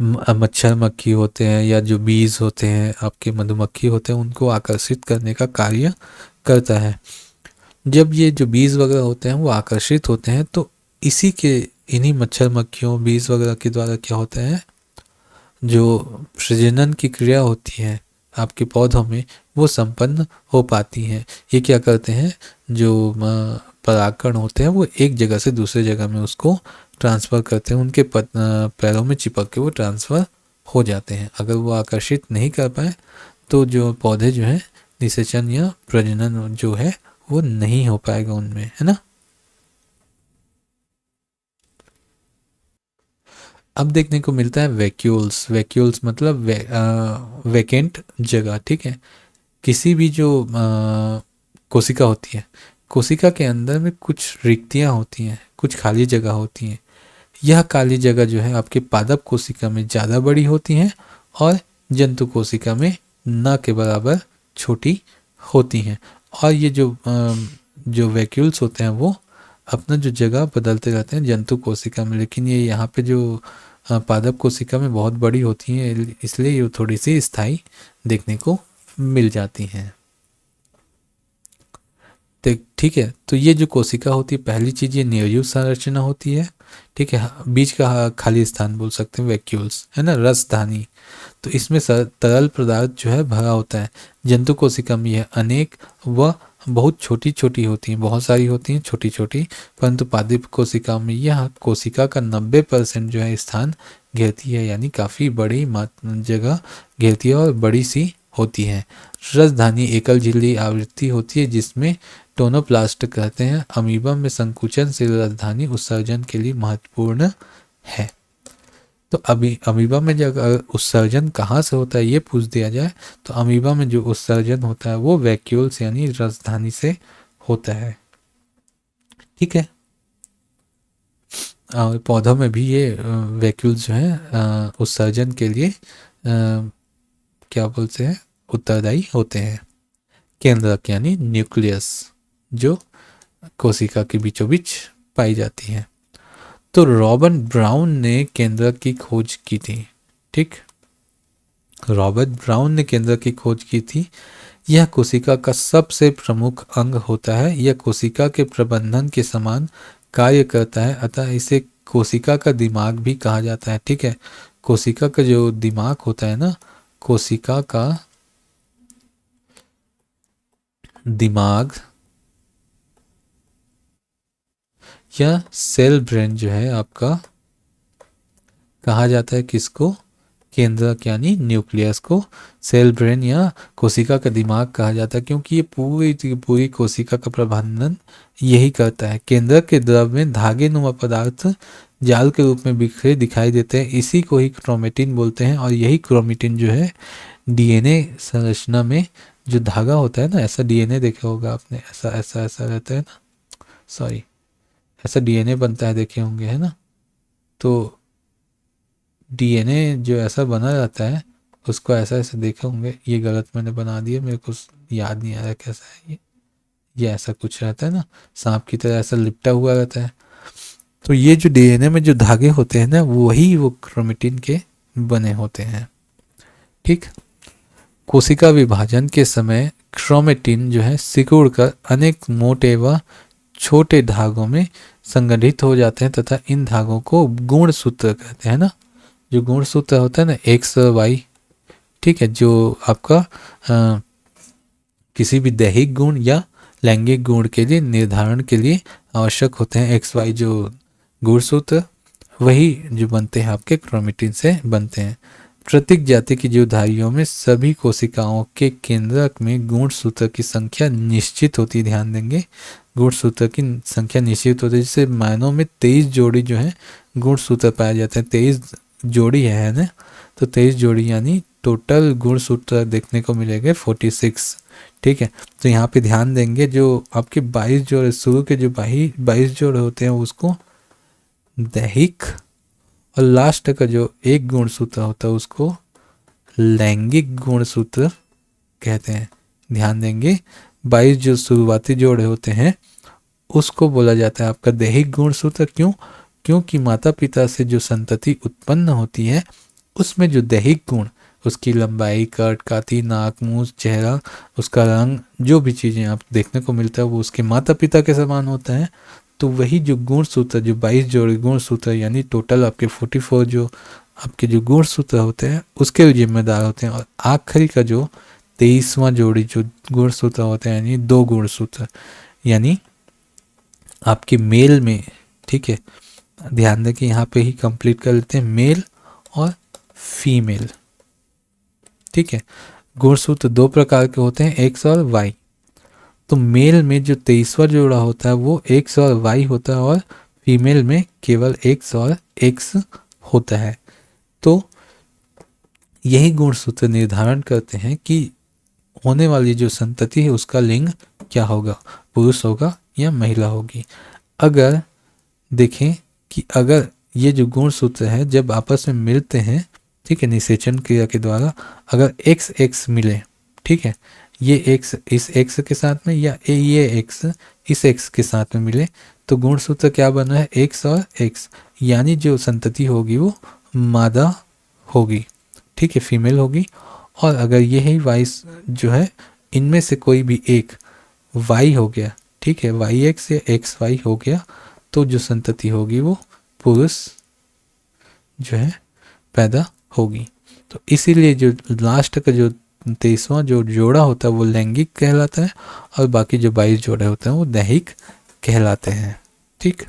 मच्छर मक्खी होते हैं या जो बीज होते हैं आपके, मधुमक्खी होते हैं, उनको आकर्षित करने का कार्य करता है। जब ये जो बीज वगैरह होते हैं वो आकर्षित होते हैं तो इसी के, इन्हीं मच्छर मक्खियों बीज वगैरह के द्वारा क्या होता है, जो प्रजनन की क्रिया होती है आपके पौधों में वो संपन्न हो पाती हैं। ये क्या करते हैं, जो परागकण होते हैं वो एक जगह से दूसरे जगह में उसको ट्रांसफ़र करते हैं, उनके पैरों में चिपक के वो ट्रांसफ़र हो जाते हैं। अगर वो आकर्षित नहीं कर पाए तो जो पौधे जो है निषेचन या प्रजनन जो है वो नहीं हो पाएगा उनमें, है ना। अब देखने को मिलता है वैक्यूल्स। वैक्यूल्स मतलब वैकेंट जगह। ठीक है, किसी भी जो कोशिका होती है, कोशिका के अंदर में कुछ रिक्तियां होती हैं, कुछ खाली जगह होती हैं। यह काली जगह जो है आपके पादप कोशिका में ज़्यादा बड़ी होती हैं और जंतु कोशिका में न के बराबर छोटी होती हैं। और ये जो वैक्यूल्स होते हैं वो अपना जो जगह बदलते रहते हैं जंतु कोशिका में, लेकिन ये यहाँ पे जो पादप कोशिका में बहुत बड़ी होती हैं, इसलिए ये थोड़ी सी स्थायी देखने को मिल जाती हैं। ठीक है, तो ये जो कोशिका होती है, पहली चीज़ ये निर्जीव संरचना होती है। ठीक है, बीच का खाली स्थान बोल सकते हैं वैक्यूल्स, है ना, रसधानी। तो इसमें तरल पदार्थ जो है भरा होता है। जंतु कोशिका में यह अनेक व बहुत छोटी छोटी होती हैं, बहुत सारी होती हैं छोटी छोटी, परंतु पादप कोशिका में यह कोशिका का 90% जो है स्थान घेरती है, यानी काफ़ी बड़ी जगह घेरती है और बड़ी सी होती है। रसधानी एकल झिल्ली आवृत्ति होती है जिसमें टोनोप्लास्ट कहते हैं। अमीबा में संकुचन से रसधानी उत्सर्जन के लिए महत्वपूर्ण है। तो अभी अमीबा में जब उत्सर्जन कहाँ से होता है ये पूछ दिया जाए तो अमीबा में जो उत्सर्जन होता है वो वैक्यूल्स यानी रसधानी से होता है। ठीक है, और पौधों में भी ये वैक्यूल्स जो है उत्सर्जन के लिए क्या बोलते हैं, उत्तरदायी होते हैं। केंद्रक यानी न्यूक्लियस जो कोशिका के बीचों बीच पाई जाती है। तो रॉबर्ट ब्राउन ने केंद्रक की खोज की थी। ठीक, रॉबर्ट ब्राउन ने केंद्रक की खोज की थी। यह कोशिका का सबसे प्रमुख अंग होता है। यह कोशिका के प्रबंधन के समान कार्य करता है, अतः इसे कोशिका का दिमाग भी कहा जाता है। ठीक है, कोशिका का जो दिमाग होता है ना, कोशिका का दिमाग या सेल ब्रेन जो है आपका कहा जाता है किसको, केंद्रक यानी न्यूक्लियस को सेल ब्रेन या कोशिका का दिमाग कहा जाता है, क्योंकि ये पूरी कोशिका का प्रबंधन यही करता है। केंद्रक के द्रव में धागे नुमा पदार्थ जाल के रूप में बिखरे दिखाई देते हैं, इसी को ही क्रोमेटिन बोलते हैं। और यही क्रोमेटिन जो है डीएनए संरचना में जो धागा होता है ना, ऐसा डीएनए देखा होगा आपने, ऐसा ऐसा ऐसा रहता है ना, सॉरी ऐसा डीएनए बनता है, देखे होंगे, है ना। तो डीएनए जो ऐसा बना रहता है उसको ऐसा ऐसा देखे होंगे, ये गलत मैंने बना दिया, मेरे को याद नहीं आ रहा कैसा है ये ऐसा कुछ रहता है ना, सांप की तरह ऐसा लिपटा हुआ रहता है। तो ये जो डीएनए में जो धागे होते हैं ना, वही वो क्रोमेटिन के बने होते हैं। ठीक, कोशिका विभाजन के समय क्रोमेटिन जो है सिकुड़कर अनेक मोटे व छोटे धागों में संगठित हो जाते हैं तथा इन धागों को गुणसूत्र कहते हैं ना। जो गुणसूत्र होता है ना, एक्स वाई ठीक है, जो आपका किसी भी दैहिक गुण या लैंगिक गुण के लिए निर्धारण के लिए आवश्यक होते हैं। एक्स वाई जो गुणसूत्र वही जो बनते हैं आपके क्रोमेटिन से बनते हैं। प्रत्येक जाति की जीवधारियों में सभी कोशिकाओं के केंद्रक में गुणसूत्र की संख्या निश्चित होती है। ध्यान देंगे, गुणसूत्र की संख्या निश्चित होती है। जैसे मानव में 23 जोड़ी जो है गुणसूत्र पाए जाते हैं। 23 जोड़ी है ना, तो 23 जोड़ी यानी टोटल गुणसूत्र देखने को मिलेंगे 46। ठीक है, तो यहाँ पे ध्यान देंगे जो आपके 22 जोड़ शुरू के जो 22 जोड़ होते हैं उसको दैहिक, और लास्ट का जो एक गुणसूत्र होता है उसको लैंगिक गुणसूत्र कहते हैं। ध्यान देंगे, 22 जो शुरुआती जोड़े होते हैं उसको बोला जाता है आपका दैहिक गुणसूत्र। क्यों? क्योंकि माता पिता से जो संतति उत्पन्न होती है उसमें जो दैहिक गुण, उसकी लंबाई, कद, काठी, नाक, मुंह, चेहरा, उसका रंग, जो भी चीज़ें आप देखने को मिलता है वो उसके माता पिता के समान होता है। तो वही जो गुणसूत्र, जो 22 जोड़े गुणसूत्र यानी टोटल आपके 44 जो आपके जो गुणसूत्र होते हैं उसके जिम्मेदार होते हैं। और आखिरी का जो 23वां जोड़ी जो गुणसूत्र होते हैं यानी 2 गुणसूत्र, यानी आपके मेल में, ठीक है, ध्यान दें कि यहाँ पे ही कंप्लीट कर लेते हैं, मेल और फीमेल। ठीक है, गुणसूत्र 2 प्रकार के होते हैं, एक्स और वाई। तो मेल में जो 23वां जोड़ा होता है वो एक्स और वाई होता है, और फीमेल में केवल एक्स और एक्स होता है। तो यही गुणसूत्र निर्धारण करते हैं कि होने वाली जो संतति है उसका लिंग क्या होगा, पुरुष होगा या महिला होगी। अगर देखें कि अगर ये जो गुणसूत्र है जब आपस में मिलते हैं, ठीक है, निषेचन क्रिया के द्वारा, अगर एक्स एक्स मिले, ठीक है, ये एक्स इस एक्स के साथ में या ये एक्स इस एक्स के साथ में मिले, तो गुणसूत्र क्या बना है, एक्स और एक्स, यानी जो संतति होगी वो मादा होगी, ठीक है, फीमेल होगी। और अगर यही वाई जो है इनमें से कोई भी एक वाई हो गया, ठीक है, वाई एक्स या एक्स वाई हो गया, तो जो संतति होगी वो पुरुष जो है पैदा होगी। तो इसीलिए जो लास्ट का जो 23वां जो जोड़ा होता है वो लैंगिक कहलाता है, और बाकी जो 22 जोड़े होते हैं वो दैहिक कहलाते हैं। ठीक,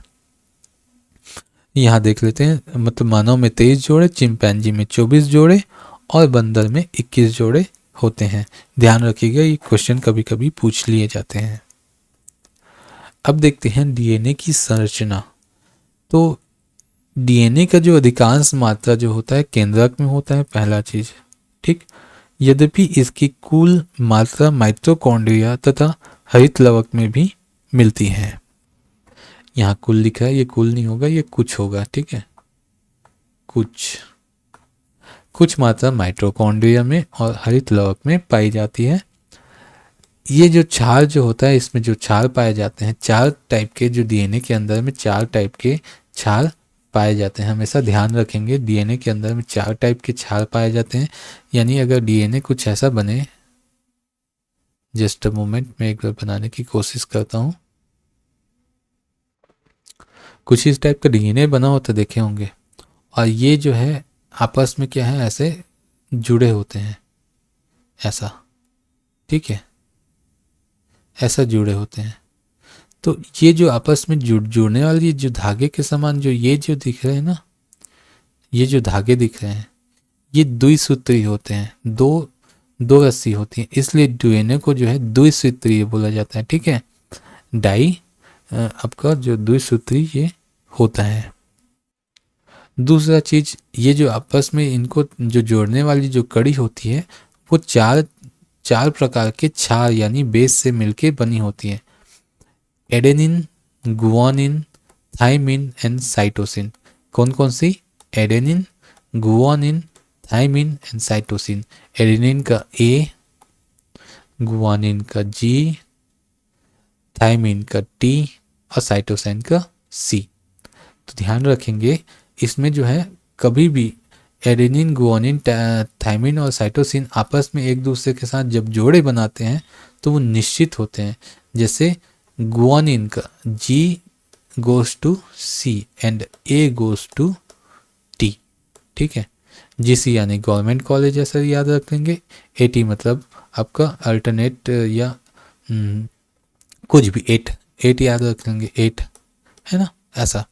यहाँ देख लेते हैं, मतलब मानव में 23 जोड़े, चिंपैंजी में 24 जोड़े और बंदर में 21 जोड़े होते हैं। ध्यान रखिएगा, ये क्वेश्चन कभी कभी पूछ लिए जाते हैं। अब देखते हैं डीएनए की संरचना। तो डीएनए का जो अधिकांश मात्रा जो होता है केंद्रक में होता है, पहला चीज, ठीक। यद्यपि इसकी कुल मात्रा माइटोकॉन्ड्रिया तथा हरित लवक में भी मिलती है। यहाँ कुल लिखा है, ये कुल नहीं होगा, ये कुछ होगा, ठीक है, कुछ मात्रा माइटोकॉन्ड्रिया में और हरित लवक में पाई जाती है। ये जो क्षार जो होता है, इसमें जो क्षार पाए जाते हैं, 4 टाइप के, जो डीएनए के अंदर में 4 टाइप के क्षार पाए जाते हैं। हमेशा ध्यान रखेंगे, डीएनए के अंदर में 4 टाइप के क्षार पाए जाते हैं। यानी अगर डीएनए कुछ ऐसा बने, जस्ट अ मोमेंट, मैं एक बार बनाने की कोशिश करता हूँ। कुछ इस टाइप का डीएनए बना होता देखे होंगे, और ये जो है आपस में क्या है, ऐसे जुड़े होते हैं, ऐसा, ठीक है, ऐसा जुड़े होते हैं। तो ये जो आपस में जुड़ने वाली जो धागे के समान जो ये जो दिख रहे हैं ना, ये जो धागे दिख रहे हैं ये द्विसूत्री होते हैं, दो रस्सी होती है, इसलिए डीएनए को जो है द्विसूत्रीय बोला जाता है। ठीक है, डाई आपका जो द्विसूत्री ये होता है। दूसरा चीज, ये जो आपस में इनको जो जोड़ने वाली जो कड़ी होती है वो चार प्रकार के क्षार यानी बेस से मिलके बनी होती है। Adenine, guanine, thymine and cytosine. कौन कौन सी? Adenine, guanine, thymine and cytosine. Adenine का ए, गुआनिन का जी, थाइमिन का टी और साइटोसिन का सी। तो ध्यान रखेंगे इसमें जो है कभी भी एडेनिन, गुआनिन, थाइमिन और साइटोसिन आपस में एक दूसरे के साथ जब जोड़े बनाते हैं तो वो निश्चित होते हैं। जैसे गुआनिन का G goes to C and A goes to T। ठीक है, जीसी यानी गवर्नमेंट कॉलेज ऐसा याद रख लेंगे। एटी मतलब आपका अल्टरनेट या कुछ भी, एट एट याद रख लेंगे, एट है ना ऐसा।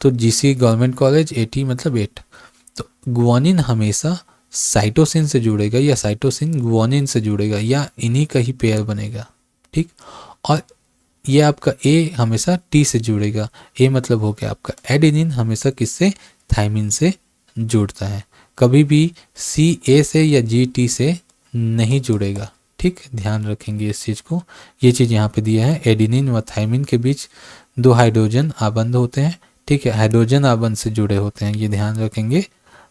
तो जीसी गवर्नमेंट कॉलेज, एटी मतलब एट। तो गुआनिन हमेशा साइटोसिन से जुड़ेगा या साइटोसिन गुआनिन से जुड़ेगा या इन्हीं का ही पेयर बनेगा, ठीक। और ये आपका ए हमेशा टी से जुड़ेगा। ए मतलब हो गया आपका एडेनिन, हमेशा किससे, थाइमिन से जुड़ता है। कभी भी सी ए से या जी टी से नहीं जुड़ेगा, ठीक। ध्यान रखेंगे इस चीज़ को। ये चीज़ यहाँ पे दिया है, एडेनिन व थाइमिन के बीच 2 हाइड्रोजन आबंध होते हैं, ठीक है। हाइड्रोजन आबंध से जुड़े होते हैं, ये ध्यान रखेंगे,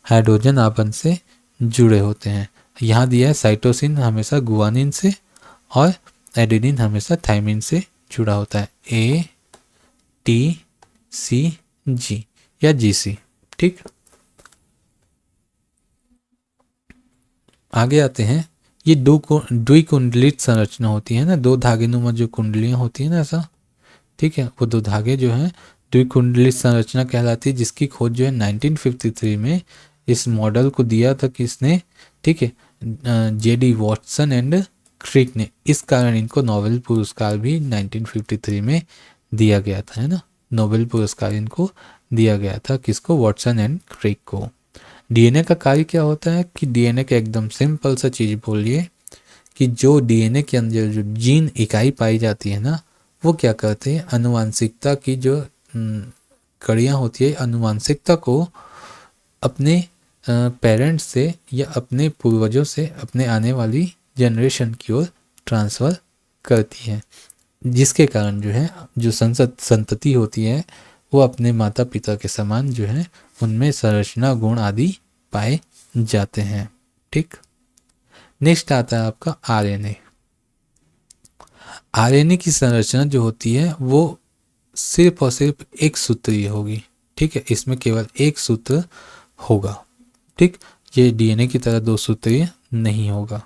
हाइड्रोजन आबंध से जुड़े होते हैं। यहाँ दिया है साइटोसिन हमेशा गुआनिन से और एडेनिन हमेशा थाइमिन से जुड़ा होता है, ए टी सी जी या जी सी, ठीक। आगे आते हैं, ये द्विकुंडलित संरचना होती है ना, 2 धागेनुमा जो कुंडलियां होती है ना ऐसा, ठीक है। वो 2 धागे जो हैं द्विकुंडलित संरचना कहलाती है, जिसकी खोज जो है 1953 में इस मॉडल को दिया था किसने, ठीक है, जेडी वॉटसन एंड क्रिक ने। इस कारण इनको नोबेल पुरस्कार भी 1953 में दिया गया था, है ना। नोबेल पुरस्कार इनको दिया गया था, किसको, वॉटसन एंड क्रिक को। डीएनए का कार्य क्या होता है कि डीएनए का एकदम सिंपल सा चीज़ बोलिए कि जो डीएनए के अंदर जो जीन इकाई पाई जाती है ना, वो क्या करते हैं, आनुवांशिकता की जो कड़ियाँ होती है, आनुवांशिकता को अपने पेरेंट्स से या अपने पूर्वजों से अपने आने वाली जनरेशन की ओर ट्रांसफ़र करती है, जिसके कारण जो है जो संतति होती है वो अपने माता पिता के समान जो है उनमें संरचना गुण आदि पाए जाते हैं, ठीक। नेक्स्ट आता है आपका आरएनए। आरएनए की संरचना जो होती है वो सिर्फ और सिर्फ एक सूत्रीय होगी, ठीक है। इसमें केवल एक सूत्र होगा, ठीक। ये डीएनए की तरह 2 सूत्रीय नहीं होगा,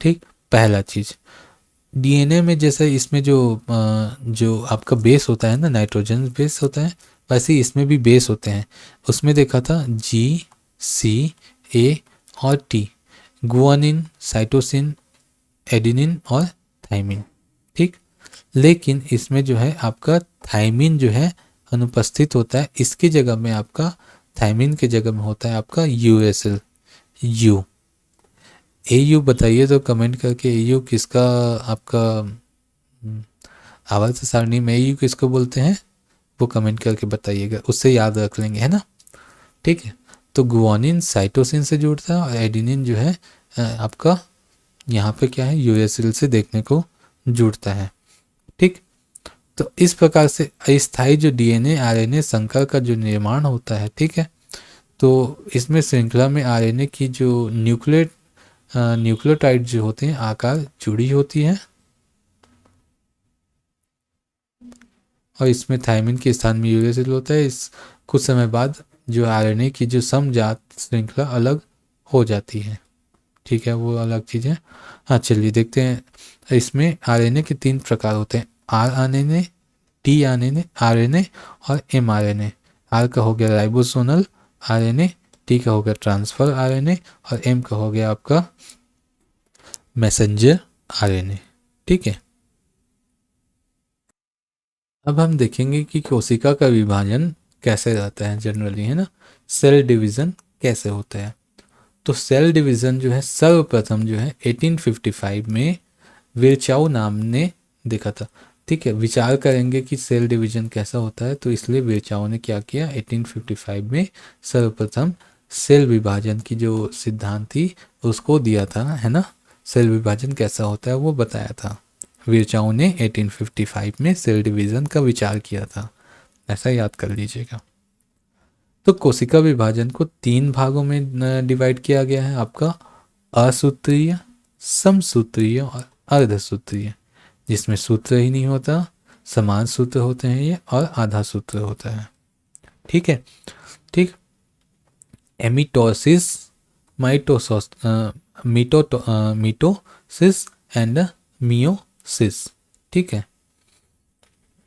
ठीक। पहला चीज, डीएनए में जैसे इसमें जो आपका बेस होता है ना, नाइट्रोजन बेस होता है, वैसे ही इसमें भी बेस होते हैं। उसमें देखा था जी सी ए और टी, गुआनिन, साइटोसिन, एडेनिन और थाइमिन, ठीक। लेकिन इसमें जो है आपका थाइमिन जो है अनुपस्थित होता है। इसकी जगह में आपका, थाइमिन की जगह में होता है आपका यूएसएल, यू। एयू बताइए तो कमेंट करके, एयू किसका आपका आवर्त सारणी में एयू किसको बोलते हैं वो कमेंट करके बताइएगा, उससे याद रख लेंगे, है ना, ठीक है। तो गुआनिन साइटोसिन से जुड़ता है और एडेनिन जो है आपका यहाँ पे क्या है, यूएसएल से देखने को जुड़ता है, ठीक। तो इस प्रकार से अस्थायी जो डीएनए आरएनए संकर का जो निर्माण होता है, ठीक है। तो इसमें श्रृंखला में आरएनए की जो न्यूक्लियोटाइड जो होते हैं आकार जुड़ी होती है और इसमें थाइमिन के स्थान में यूरेसिल होता है। इस कुछ समय बाद जो आरएनए की जो समजात श्रृंखला अलग हो जाती है, ठीक है, वो अलग चीज़ है। हाँ चलिए देखते हैं, इसमें आरएनए के 3 प्रकार होते हैं, आर आरएनए, टी आरएनए और एम आरएनए। आर का हो गया राइबोसोमल आरएनए, टी का हो गया ट्रांसफर आरएनए और एम का हो गया आपका मैसेंजर आरएनए, ठीक है। अब हम देखेंगे कि कोशिका का विभाजन कैसे रहता है जनरली, है ना, सेल डिवीज़न कैसे होता है। तो सेल डिवीज़न जो है सर्वप्रथम जो है 1855 में विरचाओ नाम ने देखा था, ठीक है। विचार करेंगे कि सेल डिवीज़न कैसा होता है, तो इसलिए विरचाओ ने क्या किया, 1855 में सर्वप्रथम सेल विभाजन की जो सिद्धांत थी उसको दिया था, है ना। सेल विभाजन कैसा होता है वो बताया था। विरचाओ ने 1855 में सेल डिवीज़न का विचार किया था, ऐसा याद कर लीजिएगा। तो कोशिका विभाजन को 3 भागों में डिवाइड किया गया है, आपका असूत्रीय, समसूत्रीय और अर्धसूत्रीय, जिसमें सूत्र ही नहीं होता, समान सूत्र होते हैं ये और आधा सूत्र होता है, ठीक है, ठीक। एमिटोसिस, मीटोसिस एंड मियोसिस, ठीक है।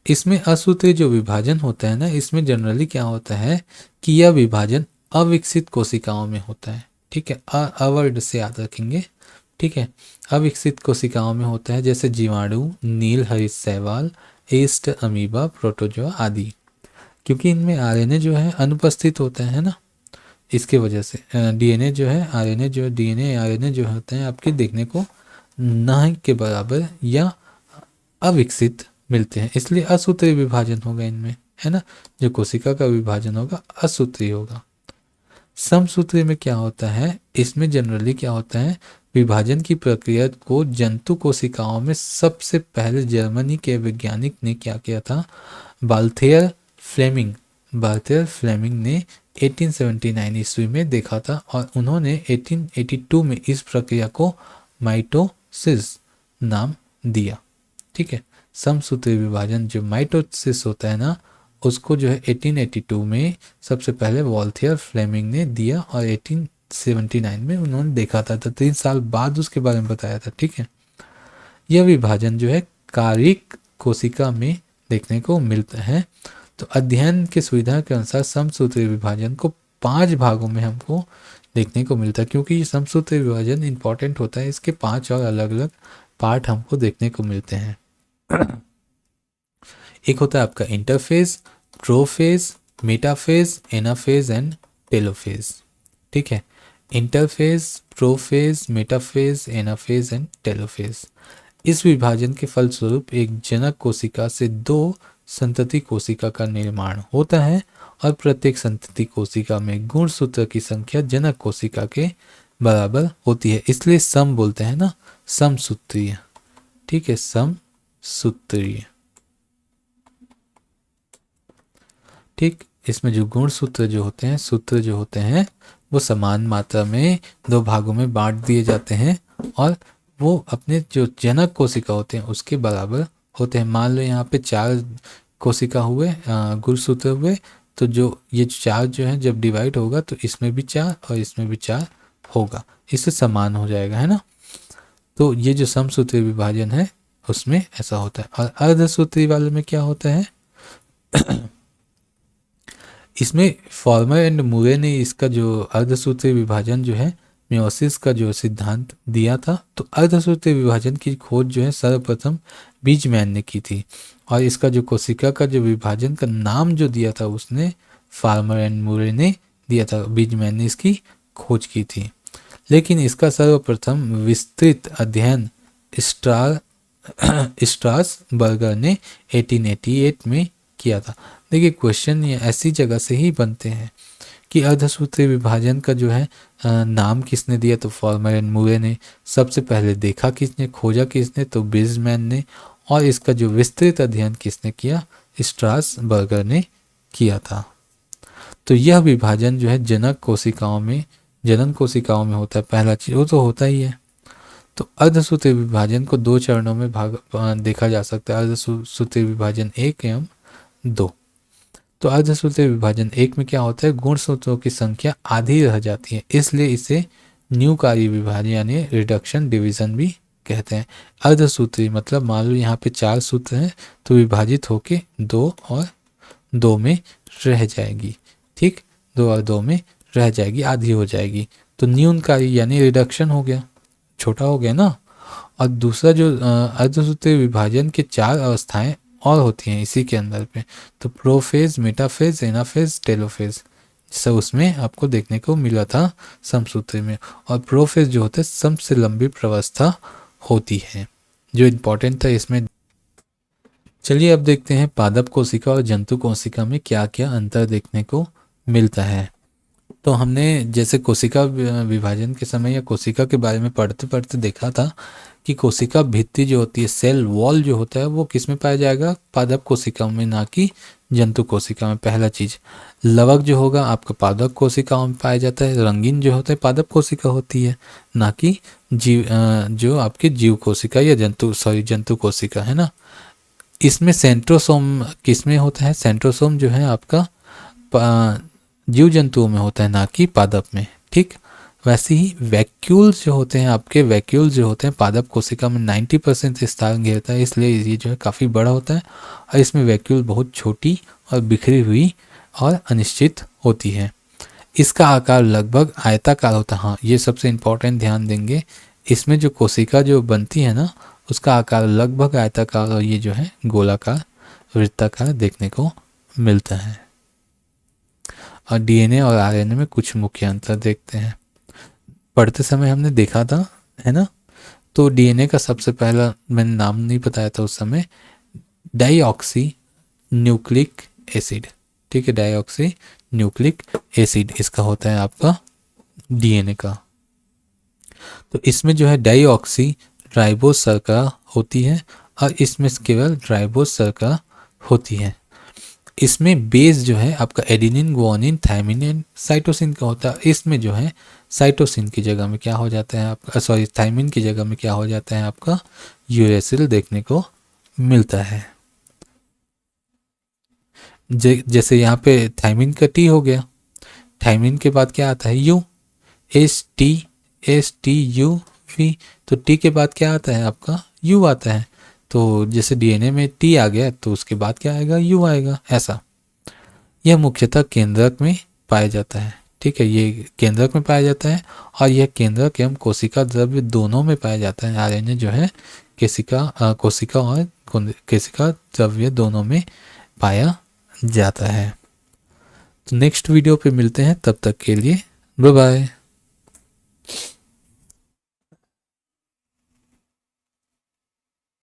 इसमें असूत्रीय जो विभाजन होता है ना, इसमें जनरली क्या होता है कि यह विभाजन अविकसित कोशिकाओं में होता है। ठीक है, अवर्ड से याद रखेंगे। ठीक है, अविकसित कोशिकाओं में होता है, जैसे जीवाणु, नील हरित शैवाल, ईस्ट, अमीबा, प्रोटोजोआ आदि। क्योंकि इनमें आरएनए जो है अनुपस्थित होता है ना, इसके वजह से डीएनए जो है, आरएनए जो डीएनए आरएनए जो होते हैं आपके देखने को न के बराबर या अविकसित मिलते हैं, इसलिए असूत्रीय विभाजन होगा इनमें, है ना। जो कोशिका का विभाजन होगा असूत्रीय होगा। समसूत्रीय में क्या होता है, इसमें जनरली क्या होता है, विभाजन की प्रक्रिया को जंतु कोशिकाओं में सबसे पहले जर्मनी के वैज्ञानिक ने क्या किया था, बाल्थेयर फ्लेमिंग ने 1879 ईस्वी में देखा था, और उन्होंने 1882 में इस प्रक्रिया को माइटोसिस नाम दिया। ठीक है, समसूत्रीय विभाजन जो माइटोसिस होता है ना, उसको जो है 1882 में सबसे पहले वॉल्थियर फ्लेमिंग ने दिया, और 1879 में उन्होंने देखा था, तो 3 साल बाद उसके बारे में बताया था। ठीक है, यह विभाजन जो है कारिक कोशिका में देखने को मिलता है। तो अध्ययन की सुविधा के अनुसार समसूत्रीय विभाजन को 5 भागों में हमको देखने को मिलता है, क्योंकि ये समसूत्रीय विभाजन इंपॉर्टेंट होता है, इसके 5 और अलग अलग पार्ट हमको देखने को मिलते हैं। एक होता है आपका interphase, prophase, metaphase, anaphase and telophase. ठीक है, interphase, prophase, metaphase, anaphase and telophase. इस विभाजन के फलस्वरूप एक जनक कोशिका से 2 संतति कोशिका का निर्माण होता है, और प्रत्येक संतति कोशिका में गुणसूत्र की संख्या जनक कोशिका के बराबर होती है, इसलिए सम बोलते हैं ना, समसूत्रीय। ठीक है, समसूत्रीय। ठीक, इसमें जो गुणसूत्र जो होते हैं, सूत्र जो होते हैं, वो समान मात्रा में 2 भागों में बांट दिए जाते हैं, और वो अपने जो जनक कोशिका होते हैं उसके बराबर होते हैं। मान लो यहाँ पे 4 कोशिका हुए, गुणसूत्र हुए, तो जो ये 4 जो है जब डिवाइड होगा तो इसमें भी 4 और इसमें भी 4 होगा, इससे समान हो जाएगा, है ना। तो ये जो समसूत्रीय विभाजन है उसमें ऐसा होता है। और अर्धसूत्रीय वाले में क्या होता है, इसमें फॉर्मर एंड मुरे ने इसका जो अर्धसूत्रीय विभाजन जो है मियोसिस का जो सिद्धांत दिया था, तो अर्धसूत्रीय विभाजन की खोज जो है सर्वप्रथम बीजमैन ने की थी, और इसका जो कोशिका का जो विभाजन का नाम जो दिया था उसने फार्मर एंड मुरे ने दिया था, बीजमैन ने इसकी खोज की थी। लेकिन इसका सर्वप्रथम विस्तृत अध्ययन स्ट्रासबर्गर ने 1888 में किया था। देखिए, क्वेश्चन ये ऐसी जगह से ही बनते हैं कि अर्धसूत्रीय विभाजन का जो है नाम किसने दिया, तो फॉर्मर एंड मुरे ने। सबसे पहले देखा किसने, खोजा किसने, तो बीजमैन ने। और इसका जो विस्तृत अध्ययन किसने किया, स्ट्रासबर्गर ने किया था। तो यह विभाजन जो है जनन कोशिकाओं में होता है, पहला चीज वो तो होता ही है। तो अर्धसूत्रीय विभाजन को 2 चरणों में देखा जा सकता है, अर्धसूत्रीय विभाजन 1 एवं 2। तो अर्धसूत्रीय विभाजन 1 में क्या होता है, गुणसूत्रों की संख्या आधी रह जाती है, इसलिए इसे न्यूकार्य विभाजन यानी रिडक्शन डिवीजन भी कहते हैं। अर्धसूत्रीय मतलब मान लो यहाँ पे 4 सूत्र हैं, तो विभाजित होके 2 और 2 में रह जाएगी। ठीक, 2 और 2 में रह जाएगी, आधी हो जाएगी, तो न्यूनकार्य यानी रिडक्शन हो गया, छोटा हो गया ना। और दूसरा जो अर्धसूत्रीय विभाजन के 4 अवस्थाएं और होती हैं इसी के अंदर पे, तो प्रोफेज, मेटाफेज, एनाफेज, टेलोफेज, सब उसमें आपको देखने को मिला था समसूत्री में। और प्रोफेज जो होता है सबसे लंबी प्रवस्था होती है, जो इम्पोर्टेंट था इसमें। चलिए अब देखते हैं पादप कोशिका और जंतु कोशिका में क्या क्या अंतर देखने को मिलता है। तो हमने जैसे कोशिका विभाजन के समय या कोशिका के बारे में पढ़ते पढ़ते देखा था कि कोशिका भित्ति जो होती है, सेल वॉल जो होता है, वो किस में पाया जाएगा, पादप कोशिका में, ना कि जंतु कोशिका में। पहला चीज, लवक जो होगा आपका पादप कोशिकाओं में पाया जाता है, रंगीन जो होता है पादप कोशिका होती है, ना कि जो आपकी जीव कोशिका या जंतु कोशिका है ना। इसमें सेंट्रोसोम किस में होता है, सेंट्रोसोम जो है आपका जीव जंतुओं में होता है, ना कि पादप में। ठीक, वैसे ही वैक्यूल्स जो होते हैं आपके, वैक्यूल्स जो होते हैं पादप कोशिका में 90% स्थान घेरता है, इसलिए ये जो है काफ़ी बड़ा होता है, और इसमें वैक्यूल बहुत छोटी और बिखरी हुई और अनिश्चित होती है। इसका आकार लगभग आयताकार होता है। हाँ, ये सबसे इम्पोर्टेंट, ध्यान देंगे। इसमें जो कोशिका जो बनती है ना, उसका आकार लगभग आयताकार और ये जो है गोलाकार वृत्ताकार देखने को मिलता है। और डीएनए और आरएनए में कुछ मुख्य अंतर देखते हैं। पढ़ते समय हमने देखा था, है ना। तो डीएनए का सबसे पहला मैंने नाम नहीं बताया था उस समय, डाईऑक्सी न्यूक्लिक एसिड। ठीक है, डाईऑक्सी न्यूक्लिक एसिड इसका होता है आपका डीएनए का। तो इसमें जो है डाईऑक्सी राइबोस शर्करा होती है और इसमें केवल राइबोस शर्करा होती है। इसमें बेस जो है आपका adenine, guanine, thymine and cytosine का होता है। इसमें जो है साइटोसिन की जगह में क्या हो जाता है आपका, सॉरी थायमिन की जगह में क्या हो जाता है आपका यूरेसिल देखने को मिलता है। जैसे यहाँ पे थायमिन का टी हो गया, थायमिन के बाद क्या आता है U, S T U V. तो टी के बाद क्या आता है आपका यू आता है। तो जैसे डीएनए में टी आ गया तो उसके बाद क्या आएगा यू आएगा, ऐसा। यह मुख्यतः केंद्रक में पाया जाता है। ठीक है, ये केंद्रक में पाया जाता है और यह केंद्रक एवं कोशिका द्रव्य दोनों में पाया जाता है। आरएनए जो है कोशिका और कोशिका द्रव्य दोनों में पाया जाता है। तो नेक्स्ट वीडियो पे मिलते हैं, तब तक के लिए बाय बाय।